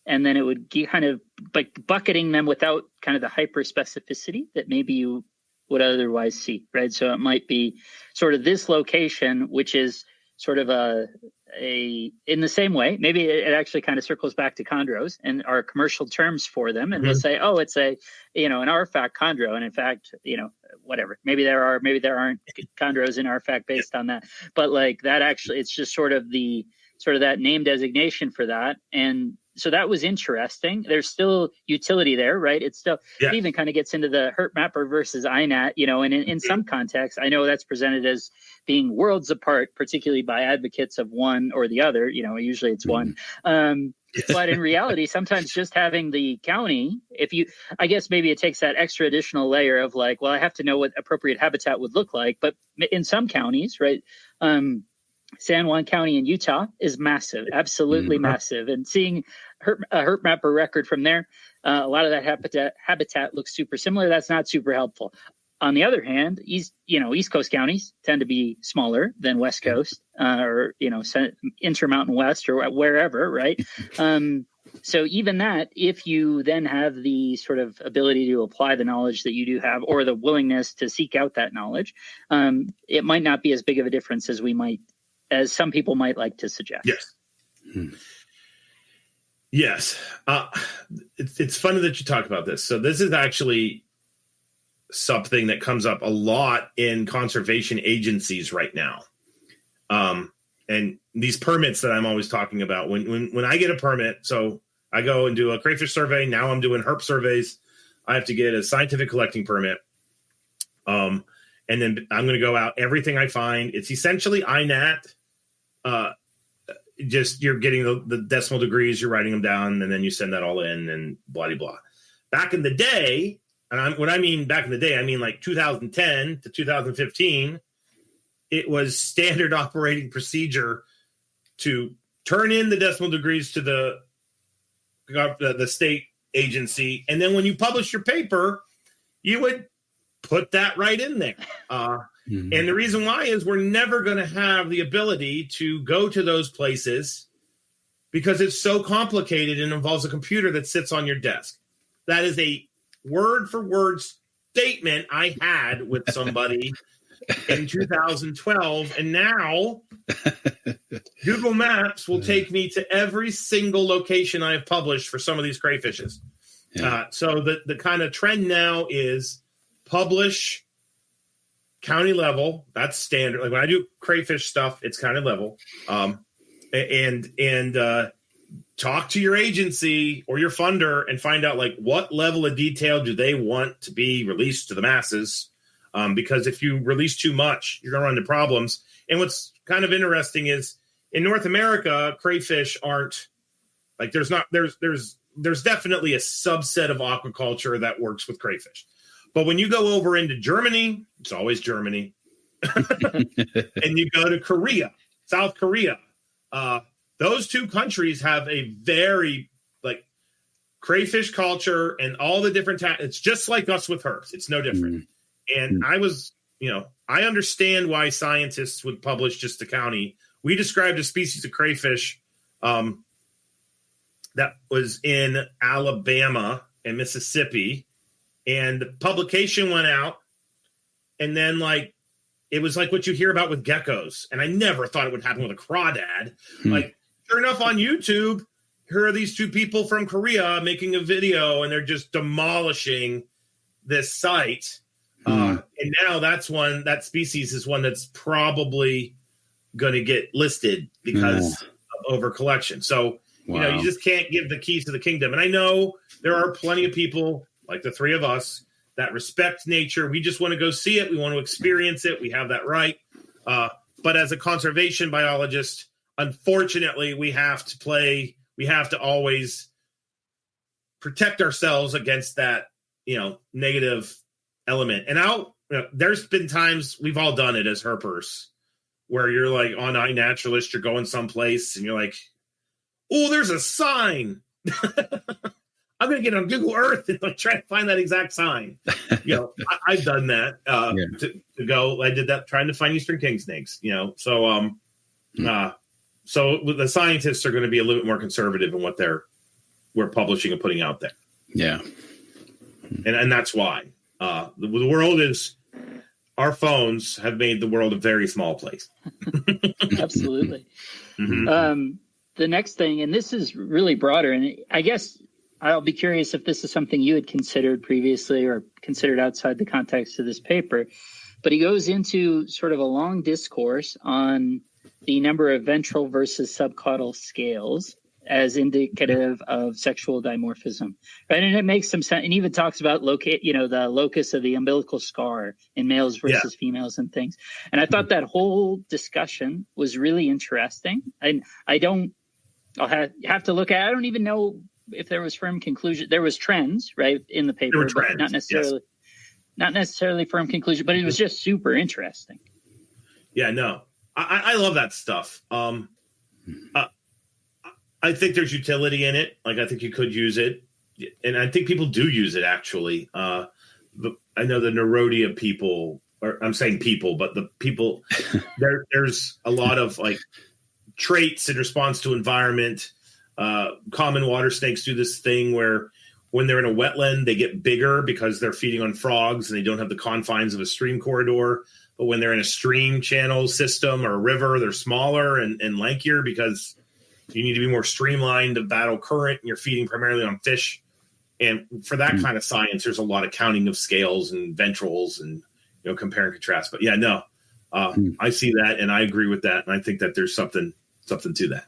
and then it would be kind of like bucketing them without kind of the hyper specificity that maybe you would otherwise see, right? So it might be sort of this location, which is sort of in the same way, maybe it actually kind of circles back to chondros and our commercial terms for them. And we'll say, oh, it's an RFAC chondro. And in fact, whatever, maybe there aren't chondros in RFAC based on that, but like that actually, it's just sort of that name designation for that. And so that was interesting. There's still utility there, right? It's still, it even kind of gets into the herp mapper versus INAT, and in some contexts, I know that's presented as being worlds apart, particularly by advocates of one or the other. Usually it's one. But in reality, sometimes just having the county, I guess maybe it takes that extra additional layer of like, well, I have to know what appropriate habitat would look like. But in some counties, right, San Juan County in Utah is massive, absolutely massive. And seeing a herp mapper record from there, a lot of that habitat looks super similar. That's not super helpful. On the other hand, East Coast counties tend to be smaller than West Coast or Intermountain West or wherever, right? So even that, if you then have the sort of ability to apply the knowledge that you do have, or the willingness to seek out that knowledge, it might not be as big of a difference as some people might like to suggest. Yes. Yes. It's funny that you talk about this. So this is actually something that comes up a lot in conservation agencies right now. And these permits that I'm always talking about, when I get a permit, so I go and do a crayfish survey. Now I'm doing herp surveys. I have to get a scientific collecting permit. And then I'm going to go out everything I find. It's essentially INAT. Just you're getting the decimal degrees, you're writing them down, and then you send that all in and blah, blah, blah. Back in the day, and when I mean back in the day, I mean like 2010 to 2015, it was standard operating procedure to turn in the decimal degrees to the state agency. And then when you publish your paper, you would put that right in there. And the reason why is we're never going to have the ability to go to those places because it's so complicated and involves a computer that sits on your desk. That is a word for word statement I had with somebody in 2012. And now Google Maps will take me to every single location I have published for some of these crayfishes. Yeah. So the kind of trend now is publish county level. That's standard. Like when I do crayfish stuff, it's county level. And talk to your agency or your funder and find out like what level of detail do they want to be released to the masses. Because if you release too much, you're going to run into problems. And what's kind of interesting is in North America, crayfish aren't like there's definitely a subset of aquaculture that works with crayfish. But when you go over into Germany, it's always Germany, and you go to Korea, South Korea, those two countries have a very like crayfish culture and all the different it's just like us with herps. It's no different. And I understand why scientists would publish just the county. We described a species of crayfish that was in Alabama and Mississippi. And the publication went out, and then it was like what you hear about with geckos. And I never thought it would happen with a crawdad. Like, sure enough, on YouTube, here are these two people from Korea making a video, and they're just demolishing this site. And now that species is one that's probably going to get listed because of overcollection. So, you just can't give the keys to the kingdom. And I know there are plenty of people like the three of us that respect nature. We just want to go see it. We want to experience it. We have that right. But as a conservation biologist, unfortunately, we have to always protect ourselves against that, negative element. And there's been times we've all done it as herpers where you're like on iNaturalist, you're going someplace and you're like, oh, there's a sign. I'm going to get on Google Earth and try to find that exact sign. I've done that to go. I did that trying to find Eastern king snakes, So the scientists are going to be a little bit more conservative in what we're publishing and putting out there. Yeah. And that's why the world is, our phones have made the world a very small place. Absolutely. The next thing, and this is really broader, and I guess I'll be curious if this is something you had considered previously or considered outside the context of this paper, but he goes into sort of a long discourse on the number of ventral versus subcaudal scales as indicative of sexual dimorphism, right? And it makes some sense. And even talks about the locus of the umbilical scar in males versus females and things. And I thought that whole discussion was really interesting. And I'll have to look at. I don't even know if there was firm conclusion. There was trends, right, in the paper, there were trends, but not necessarily firm conclusion. But it was just super interesting. Yeah, no, I love that stuff. I think there's utility in it. Like, I think you could use it, and I think people do use it actually. I know the Nerodia people, or I'm saying people, but the people there's a lot of like traits in response to environment. Common water snakes do this thing where when they're in a wetland, they get bigger because they're feeding on frogs and they don't have the confines of a stream corridor. But when they're in a stream channel system or a river, they're smaller and lankier because you need to be more streamlined to battle current, and you're feeding primarily on fish. And for that kind of science, there's a lot of counting of scales and ventrals and, compare and contrast. But yeah, no, I see that and I agree with that. And I think that there's something to that.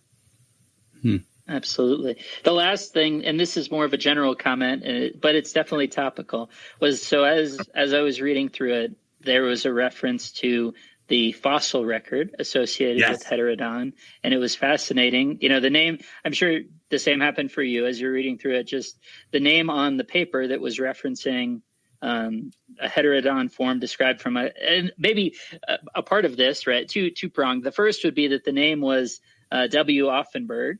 Absolutely. The last thing, and this is more of a general comment, but it's definitely topical, was so as I was reading through it, there was a reference to the fossil record associated with Heterodon, and it was fascinating. The name, I'm sure the same happened for you as you're reading through it, just the name on the paper that was referencing a Heterodon form described from and maybe a part of this, right? Two-pronged. The first would be that the name was W. Offenberg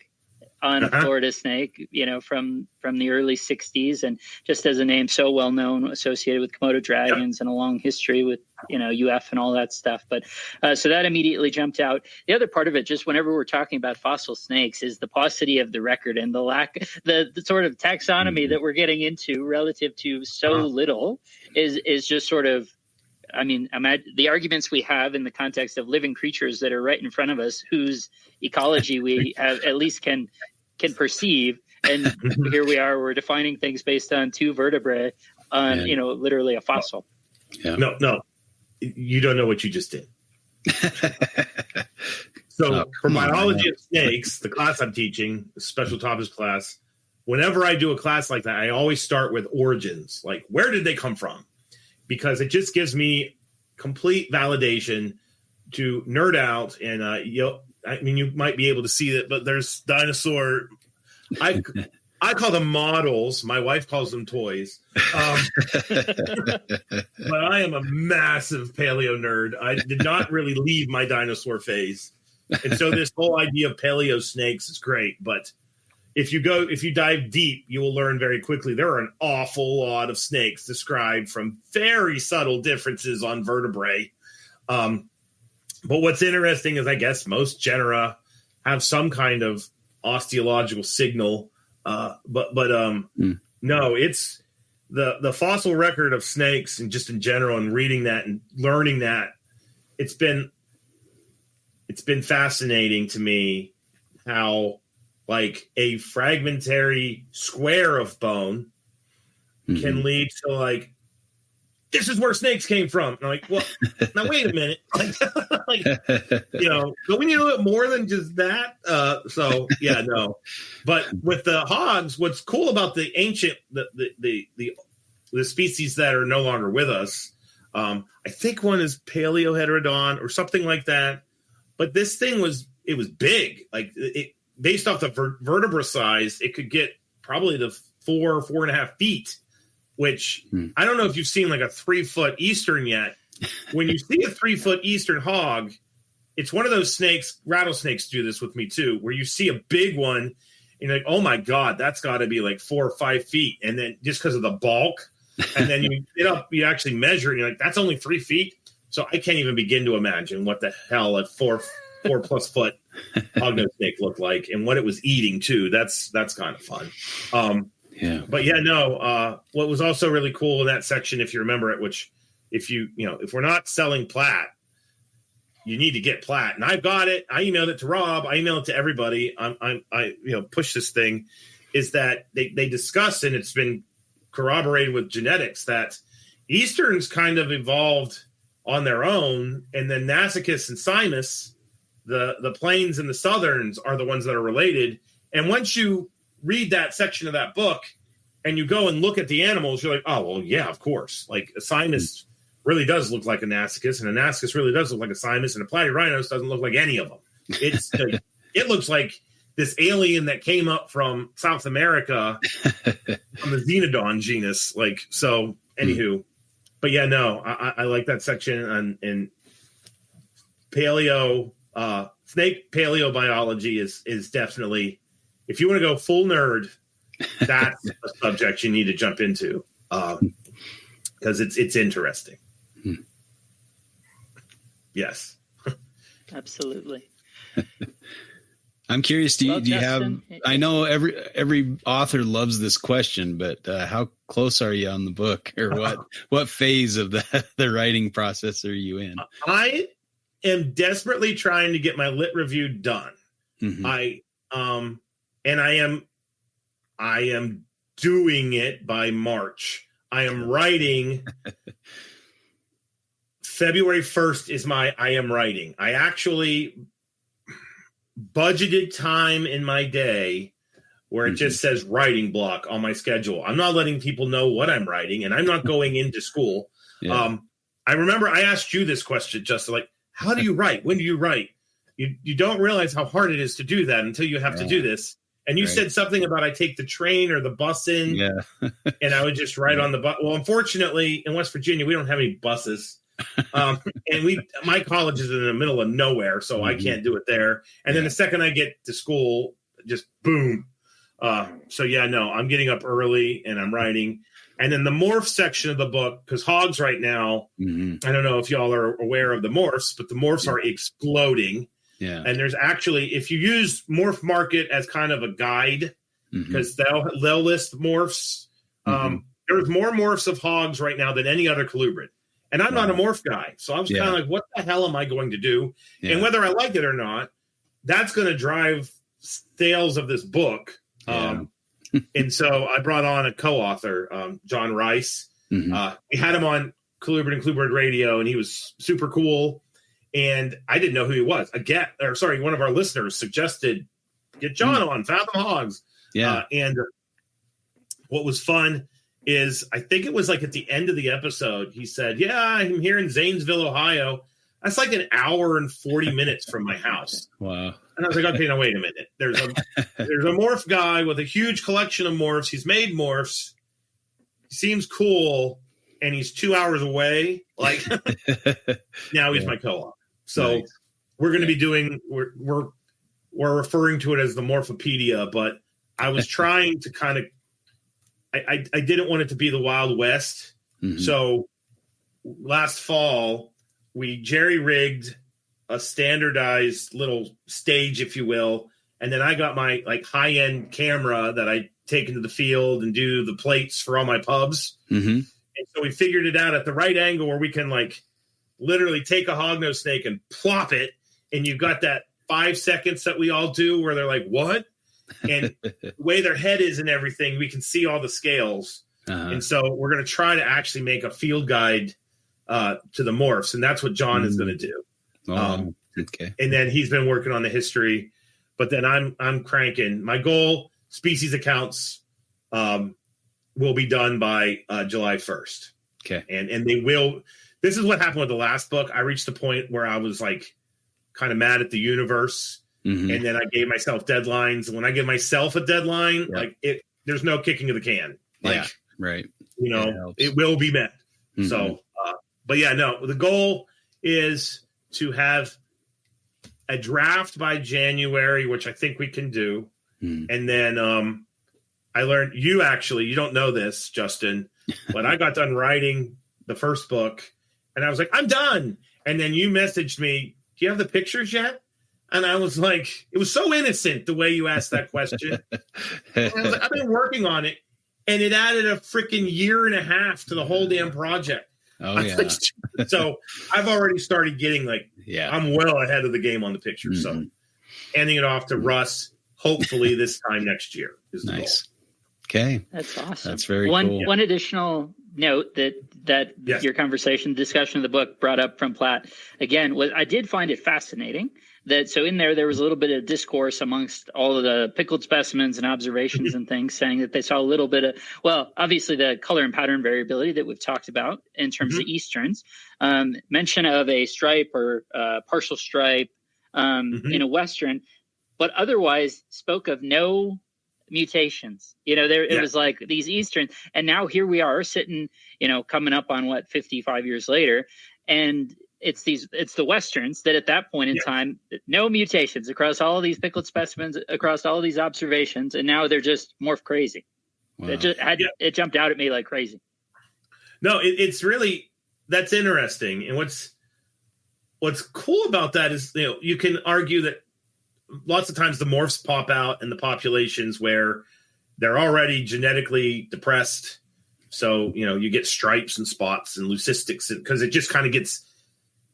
on a Florida snake, from the early 60s, and just as a name so well known, associated with Komodo dragons and a long history with, UF and all that stuff. But so that immediately jumped out. The other part of it, just whenever we're talking about fossil snakes, is the paucity of the record and the sort of taxonomy that we're getting into relative to so little is just sort of, the arguments we have in the context of living creatures that are right in front of us, whose ecology we have, at least can perceive. And here we are, we're defining things based on two vertebrae on, literally a fossil. Yeah. No, you don't know what you just did. So for biology of snakes, the class I'm teaching, the special topics class, whenever I do a class like that, I always start with origins. Like, where did they come from? Because it just gives me complete validation to nerd out. And, you might be able to see that, but there's dinosaur. I call them models. My wife calls them toys. But I am a massive paleo nerd. I did not really leave my dinosaur phase. And so this whole idea of paleo snakes is great. But if you dive deep, you will learn very quickly there are an awful lot of snakes described from very subtle differences on vertebrae. But what's interesting is I guess most genera have some kind of osteological signal. No, it's the fossil record of snakes and just in general, and reading that and learning that it's been fascinating to me how like a fragmentary square of bone can lead to like, this is where snakes came from. And I'm like, well, now wait a minute. But we need a little bit more than just that. So yeah, no. But with the hogs, what's cool about the ancient, the species that are no longer with us, I think one is Paleoheterodon or something like that. But this thing was big. Like it, based off the vertebra size, it could get probably to 4.5 feet, which I don't know if you've seen like a 3-foot Eastern yet. When you see a 3-foot Eastern hog, it's one of those snakes, rattlesnakes do this with me too, where you see a big one and you're like, oh my God, that's got to be like 4 or 5 feet. And then just because of the bulk, and then you actually measure it and you're like, that's only 3 feet. So I can't even begin to imagine what the hell a 4+ foot hognose snake looked like and what it was eating too. That's kind of fun. But yeah, no. What was also really cool in that section, if you remember it, which if we're not selling plat, you need to get plat. And I've got it. I emailed it to Rob. I emailed it to everybody. I push this thing. Is that they discuss, and it's been corroborated with genetics, that Easterns kind of evolved on their own, and then Nasicis and Simus, the plains and the Southerns, are the ones that are related. And once you read that section of that book and you go and look at the animals, you're like, oh, well, yeah, of course. Like a Simus really does look like a Nasicis, and a Nasicis really does look like a Simus, and a Platyrhino's doesn't look like any of them. It's it looks like this alien that came up from South America from the Xenodon genus. Like, so anywho, but yeah, no, I like that section and paleo, snake paleobiology is definitely, if you want to go full nerd, that's a subject you need to jump into because it's interesting. Yes, absolutely. I'm curious. Do you have? I know every author loves this question, but how close are you on the book, or what phase of the writing process are you in? I am desperately trying to get my lit review done. Mm-hmm. I am doing it by March. I am writing. February 1st is I am writing. I actually budgeted time in my day where it just says writing block on my schedule. I'm not letting people know what I'm writing, and I'm not going into school. Yeah. I remember I asked you this question, Justin, like, how do you write? When do you write? You don't realize how hard it is to do that until you have to do this. And you said something about I take the train or the bus in, and I would just write on the bus. Well, unfortunately, in West Virginia, we don't have any buses. And my college is in the middle of nowhere, so I can't do it there. And then the second I get to school, just boom. So I'm getting up early and I'm writing. And then the morph section of the book, because hogs right now, I don't know if y'all are aware of the morphs, but the morphs are exploding. Yeah. And there's actually, if you use Morph Market as kind of a guide, because they'll list morphs. There's more morphs of hogs right now than any other colubrid. And I'm not a morph guy. So I was kind of like, what the hell am I going to do? Yeah. And whether I like it or not, that's going to drive sales of this book. Yeah. And so I brought on a co-author, John Rice. We had him on Colubrid and Colubrid Radio, and he was super cool. And I didn't know who he was. One of our listeners suggested, get John on, Fathom Hogs. Yeah. And what was fun is I think it was like at the end of the episode, he said, I'm here in Zanesville, Ohio. That's like an hour and 40 minutes from my house. Wow. And I was like, okay, now wait a minute. There's a morph guy with a huge collection of morphs. He's made morphs. He seems cool. And he's 2 hours away. Like now he's my co-op. So we're going to be doing, we're referring to it as the Morphopedia, but I was trying to kind of, I didn't want it to be the Wild West. So last fall, we jerry-rigged a standardized little stage, if you will. And then I got my high-end camera that I take into the field and do the plates for all my pubs. And so we figured it out at the right angle where we can literally take a hognose snake and plop it. And you've got that 5 seconds that we all do where they're like, what? And the way their head is and everything, we can see all the scales. And so we're going to try to actually make a field guide to the morphs. And that's what John is going to do. Okay. And then he's been working on the history, but then I'm cranking. My goal, species accounts, will be done by July 1st. Okay. And they will. This is what happened with the last book. I reached a point where I was kind of mad at the universe. And then I gave myself deadlines. When I give myself a deadline, there's no kicking of the can. Right. It will be met. So, the goal is to have a draft by January, which I think we can do. And then I learned you don't know this, Justin, but I got done writing the first book and I was like, I'm done. And then you messaged me, do you have the pictures yet? And I was like, it was so innocent the way you asked that question. And I was like, I've been working on it. And it added a freaking year and a half to the whole damn project. Oh, yeah. So I've already started getting I'm well ahead of the game on the picture. So handing it off to Russ, hopefully this time next year is the goal. Okay. That's awesome. That's very cool. One additional note that your discussion of the book brought up from Platt again was I did find it fascinating that so in there was a little bit of discourse amongst all of the pickled specimens and observations and things saying that they saw a little bit of, obviously the color and pattern variability that we've talked about in terms of Easterns, mention of a stripe or partial stripe in a Western, but otherwise spoke of no mutations. It was like these Eastern, and now here we are sitting, coming up on 55 years later, and it's the Westerns that at that point in time, no mutations across all of these pickled specimens, across all of these observations, and now they're just morph crazy. Wow. It jumped out at me like crazy. No, it's really, that's interesting. And what's cool about that is, you can argue that lots of times the morphs pop out in the populations where they're already genetically depressed. So, you get stripes and spots and leucistics because it just kind of gets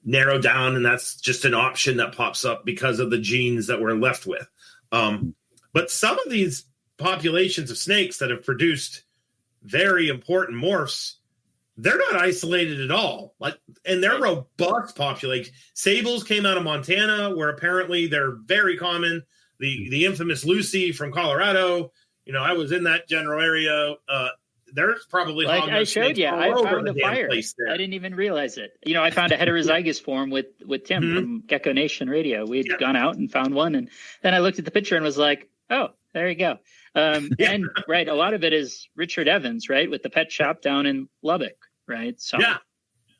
narrowed down, and that's just an option that pops up because of the genes that we're left with. But some of these populations of snakes that have produced very important morphs, they're not isolated at all. And they're robust population. Sables came out of Montana, where apparently they're very common. The infamous Lucy from Colorado. I was in that general area. There's probably I showed you. I found a fire. I didn't even realize it. I found a heterozygous form with Tim from Gecko Nation Radio. We'd gone out and found one, and then I looked at the picture and was like, "Oh, there you go." And right, a lot of it is Richard Evans, right, with the pet shop down in Lubbock, right? So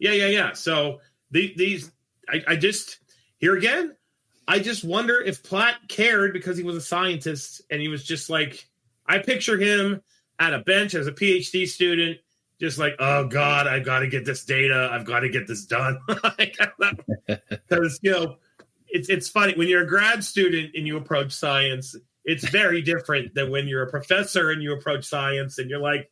yeah. So I just here again, I just wonder if Platt cared because he was a scientist and he was just like, I picture him at a bench as a PhD student, just like, oh God, I've got to get this data. I've got to get this done. Because, it's funny when you're a grad student and you approach science, it's very different than when you're a professor and you approach science and you're like,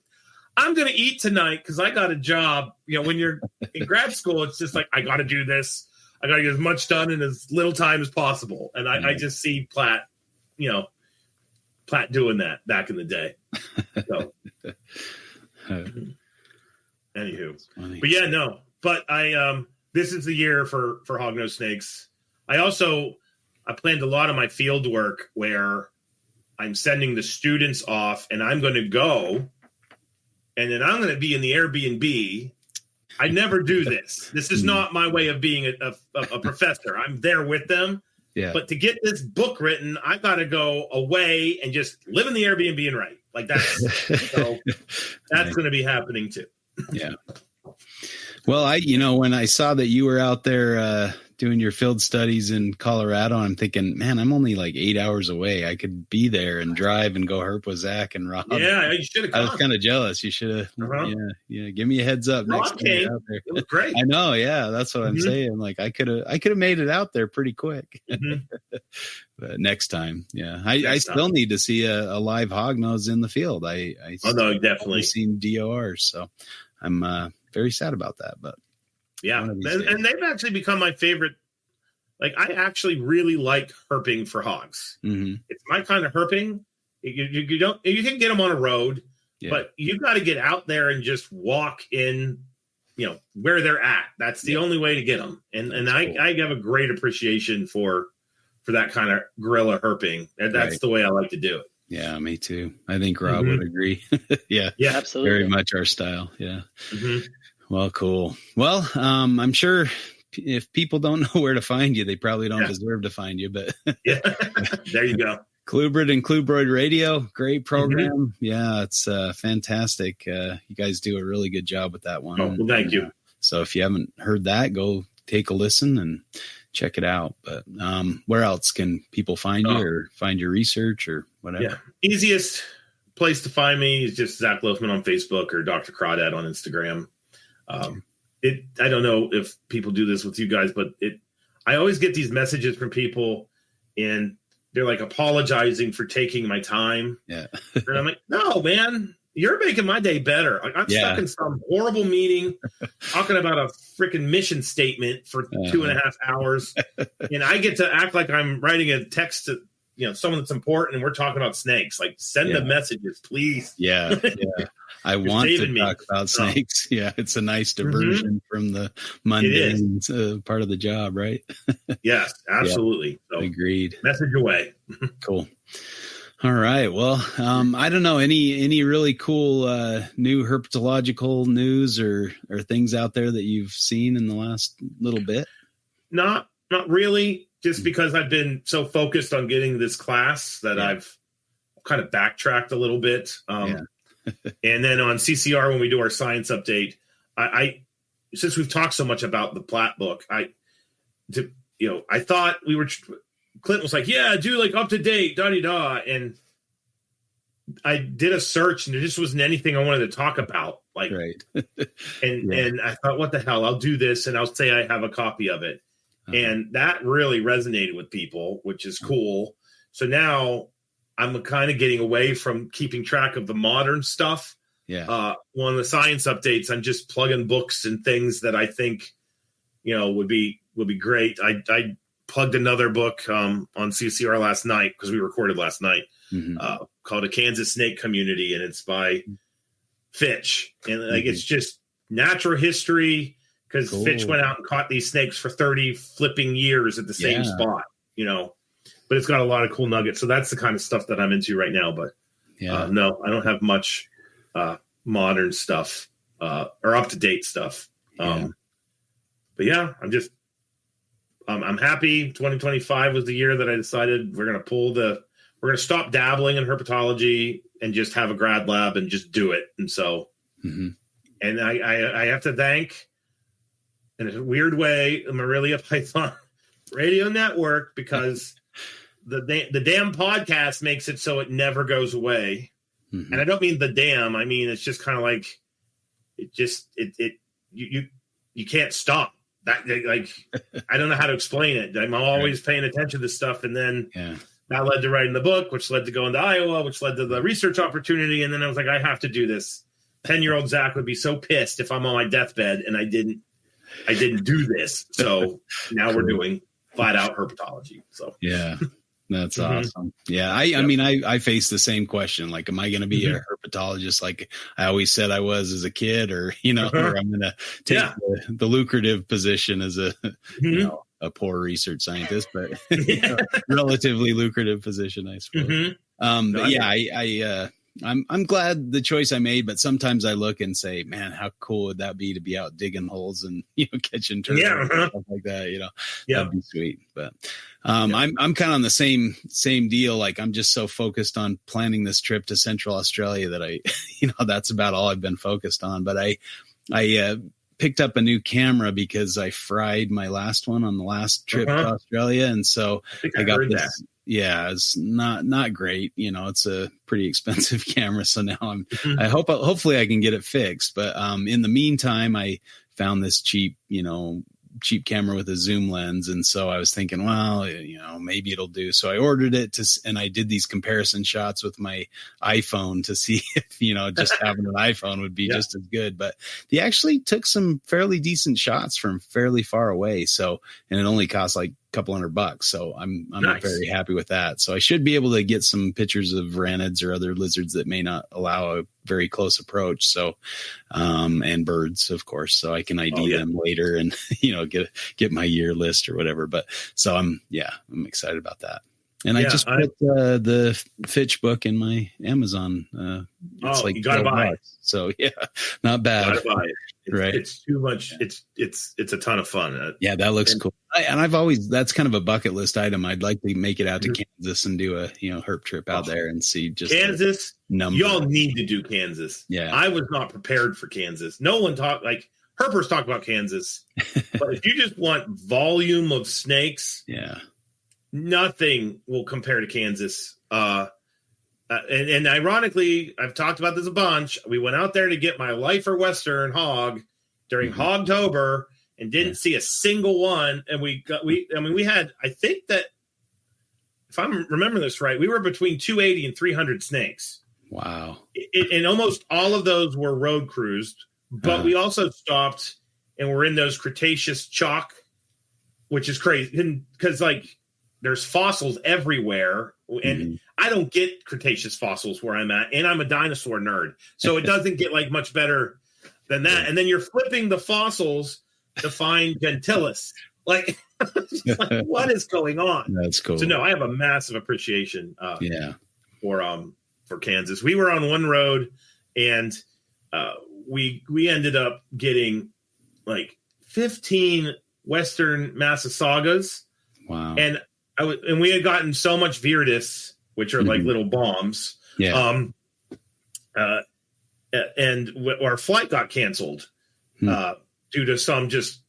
I'm going to eat tonight because I got a job. When you're in grad school, it's just like, I got to do this. I got to get as much done in as little time as possible. And I just see Platt doing that back in the day. So, anywho, but yeah, no. But this is the year for hognose snakes. I planned a lot of my field work where I'm sending the students off, and I'm going to go, and then I'm going to be in the Airbnb. I never do this. This is not my way of being a professor. I'm there with them. Yeah. But to get this book written, I got to go away and just live in the Airbnb and write. That's going to be happening too. Yeah. Well, when I saw that you were out there doing your field studies in Colorado, I'm thinking, man, I'm only like 8 hours away. I could be there and drive and go herp with Zach and Rob. Yeah, you should have. I was kind of jealous. You should have. Yeah. Give me a heads up next time you're out there. It was great. I know. Yeah, that's what I'm saying. Like I could have made it out there pretty quick. But next time, yeah, I still need to see a live hognose in the field. I definitely seen DORs, so I'm very sad about that. But yeah, and they've actually become my favorite. Like, I actually really like herping for hogs. Mm-hmm. It's my kind of herping. You can get them on a road, but you got to get out there and just walk in, where they're at. That's the only way to get them. And cool. I have a great appreciation for that kind of guerrilla herping. And that's the way I like to do it. Yeah, me too. I think Rob would agree. Yeah, absolutely. Very much our style. Yeah. Mm-hmm. Well, cool. Well, I'm sure if people don't know where to find you, they probably don't deserve to find you, but there you go. Cluebrid and Cluebroid Radio, great program. Mm-hmm. Yeah, it's fantastic. You guys do a really good job with that one. Oh, well, thank you. So if you haven't heard that, go take a listen and check it out. But where else can people find you or find your research or whatever? Yeah, easiest place to find me is just Zac Loughman on Facebook or Dr. Crawdad on Instagram. I don't know if people do this with you guys, but I always get these messages from people and they're like apologizing for taking my time. Yeah. And I'm like, no, man, you're making my day better. Like, I'm stuck in some horrible meeting talking about a freaking mission statement for 2.5 hours. And I get to act like I'm writing a text to, someone that's important and we're talking about snakes. Like, send the messages, please. Yeah. I want to talk about snakes. Yeah, it's a nice diversion from the mundane part of the job, right? Yes, absolutely. So, agreed. Message away. Cool. All right. Well, I don't know any really cool new herpetological news or things out there that you've seen in the last little bit. Not really. Just because I've been so focused on getting this class that I've kind of backtracked a little bit. And then on CCR, when we do our science update, I since we've talked so much about the Platt book, I thought Clint was like, yeah, do like up to date, da-di-da. And I did a search and there just wasn't anything I wanted to talk about. Like, and I thought, what the hell, I'll do this and I'll say I have a copy of it. And that really resonated with people, which is cool. So now I'm kind of getting away from keeping track of the modern stuff. Yeah. One of the science updates, I'm just plugging books and things that I think, would be great. I plugged another book on CCR last night because we recorded last night, called A Kansas Snake Community, and it's by Fitch. And it's just natural history, because Fitch went out and caught these snakes for 30 flipping years at the same spot, but it's got a lot of cool nuggets. So that's the kind of stuff that I'm into right now. But no, I don't have much modern stuff or up-to-date stuff. But yeah, I'm happy. 2025 was the year that I decided we're going to stop dabbling in herpetology and just have a grad lab and just do it. And so, and I have to thank, in a weird way, Morelia Python Radio Network, because the damn podcast makes it so it never goes away. And I don't mean the damn, I mean, it's just kind of like, you can't stop that. Like, I don't know how to explain it. I'm always paying attention to stuff. And then that led to writing the book, which led to going to Iowa, which led to the research opportunity. And then I was like, I have to do this. 10-year-old Zac would be so pissed if I'm on my deathbed and I didn't do this. So now we're doing flat out herpetology. So that's awesome. Yeah. I mean, I face the same question. Like, am I going to be a herpetologist like I always said I was as a kid, or, or I'm going to take the lucrative position as a, a poor research scientist, but relatively lucrative position, I suppose. But I'm glad the choice I made, but sometimes I look and say, man, how cool would that be to be out digging holes and, catching turtles and stuff like that, that'd be sweet. But, I'm kind of on the same deal. Like, I'm just so focused on planning this trip to Central Australia that I, that's about all I've been focused on. But I picked up a new camera because I fried my last one on the last trip to Australia. And so I got this. That. Yeah, it's not great. It's a pretty expensive camera. So now hopefully I can get it fixed. But in the meantime, I found this cheap camera with a zoom lens. And so I was thinking, well, maybe it'll do. So I ordered it and I did these comparison shots with my iPhone to see if, just having an iPhone would be just as good. But they actually took some fairly decent shots from fairly far away. So, and it only cost like couple $100. So I'm nice. Very happy with that. So I should be able to get some pictures of ranids or other lizards that may not allow a very close approach. So, and birds, of course, so I can ID them later and, get my year list or whatever. But so I'm excited about that. And I just put the Fitch book in my Amazon. It's like you gotta buy it. So not bad. Gotta buy it. It's too much. It's a ton of fun. That looks cool. That's kind of a bucket list item. I'd like to make it out to Kansas and do a herp trip out there and see just Kansas. Y'all need to do Kansas. Yeah, I was not prepared for Kansas. No one herpers talk about Kansas, but if you just want volume of snakes, nothing will compare to Kansas. And ironically, I've talked about this a bunch. We went out there to get my Lifer Western hog during Hogtober and didn't see a single one. And we had, I think that if I'm remembering this right, we were between 280 and 300 snakes. Wow. And almost all of those were road cruised, but we also stopped and we're in those Cretaceous chalk, which is crazy because there's fossils everywhere. And I don't get Cretaceous fossils where I'm at, and I'm a dinosaur nerd. So it doesn't get much better than that. And then you're flipping the fossils to find Gentilis. What is going on? That's cool. So no, I have a massive appreciation for Kansas. We were on one road and we ended up getting 15 Western Massasaugas. Wow. And we had gotten so much Viridis, which are like little bombs. Yeah. And our flight got canceled due to some just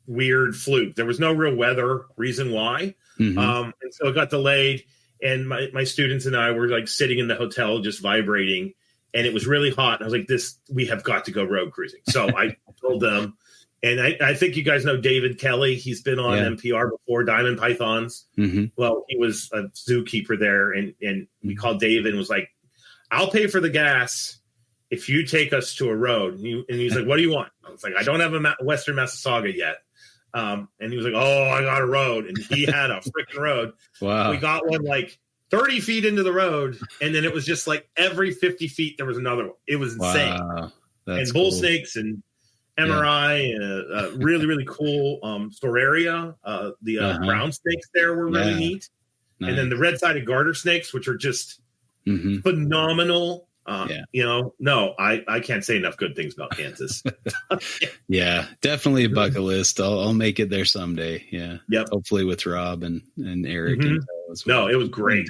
weird fluke. There was no real weather reason why. And so it got delayed. And my students and I were sitting in the hotel just vibrating. And it was really hot. And I was like, we have got to go road cruising. So I told them, And I think you guys know David Kelly. He's been on NPR before, Diamond Pythons. Mm-hmm. Well, he was a zookeeper there, and we called David and was like, I'll pay for the gas if you take us to a road. And he's like, what do you want? I was like, I don't have a Western Massasauga yet. And he was like, oh, I got a road. And he had a freaking road. Wow. We got one like 30 feet into the road. And then it was just like every 50 feet, there was another one. It was insane. Wow. And bull snakes and MRI, really, really cool store area. The brown snakes there were really neat. Nice. And then the red-sided garter snakes, which are just phenomenal. I can't say enough good things about Kansas. Yeah, definitely a bucket list. I'll make it there someday. Yeah. Yep. Hopefully with Rob and Eric. Mm-hmm. As well. No, it was great.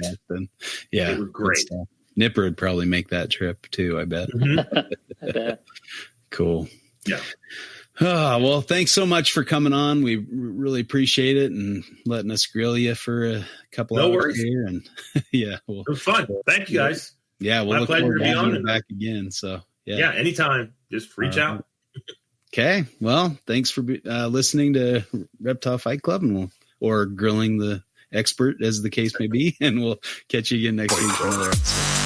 Yeah. It was great. Nipper would probably make that trip too, I bet. Mm-hmm. I bet. Cool. Yeah. Well, thanks so much for coming on. We really appreciate it and letting us grill you for a couple hours here. And it was fun. Thank you guys. Yeah, we'll look forward to having you back again. So yeah, anytime. Just reach out. Okay. Well, thanks for listening to Reptile Fight Club, or grilling the expert, as the case may be. And we'll catch you again next week for another episode.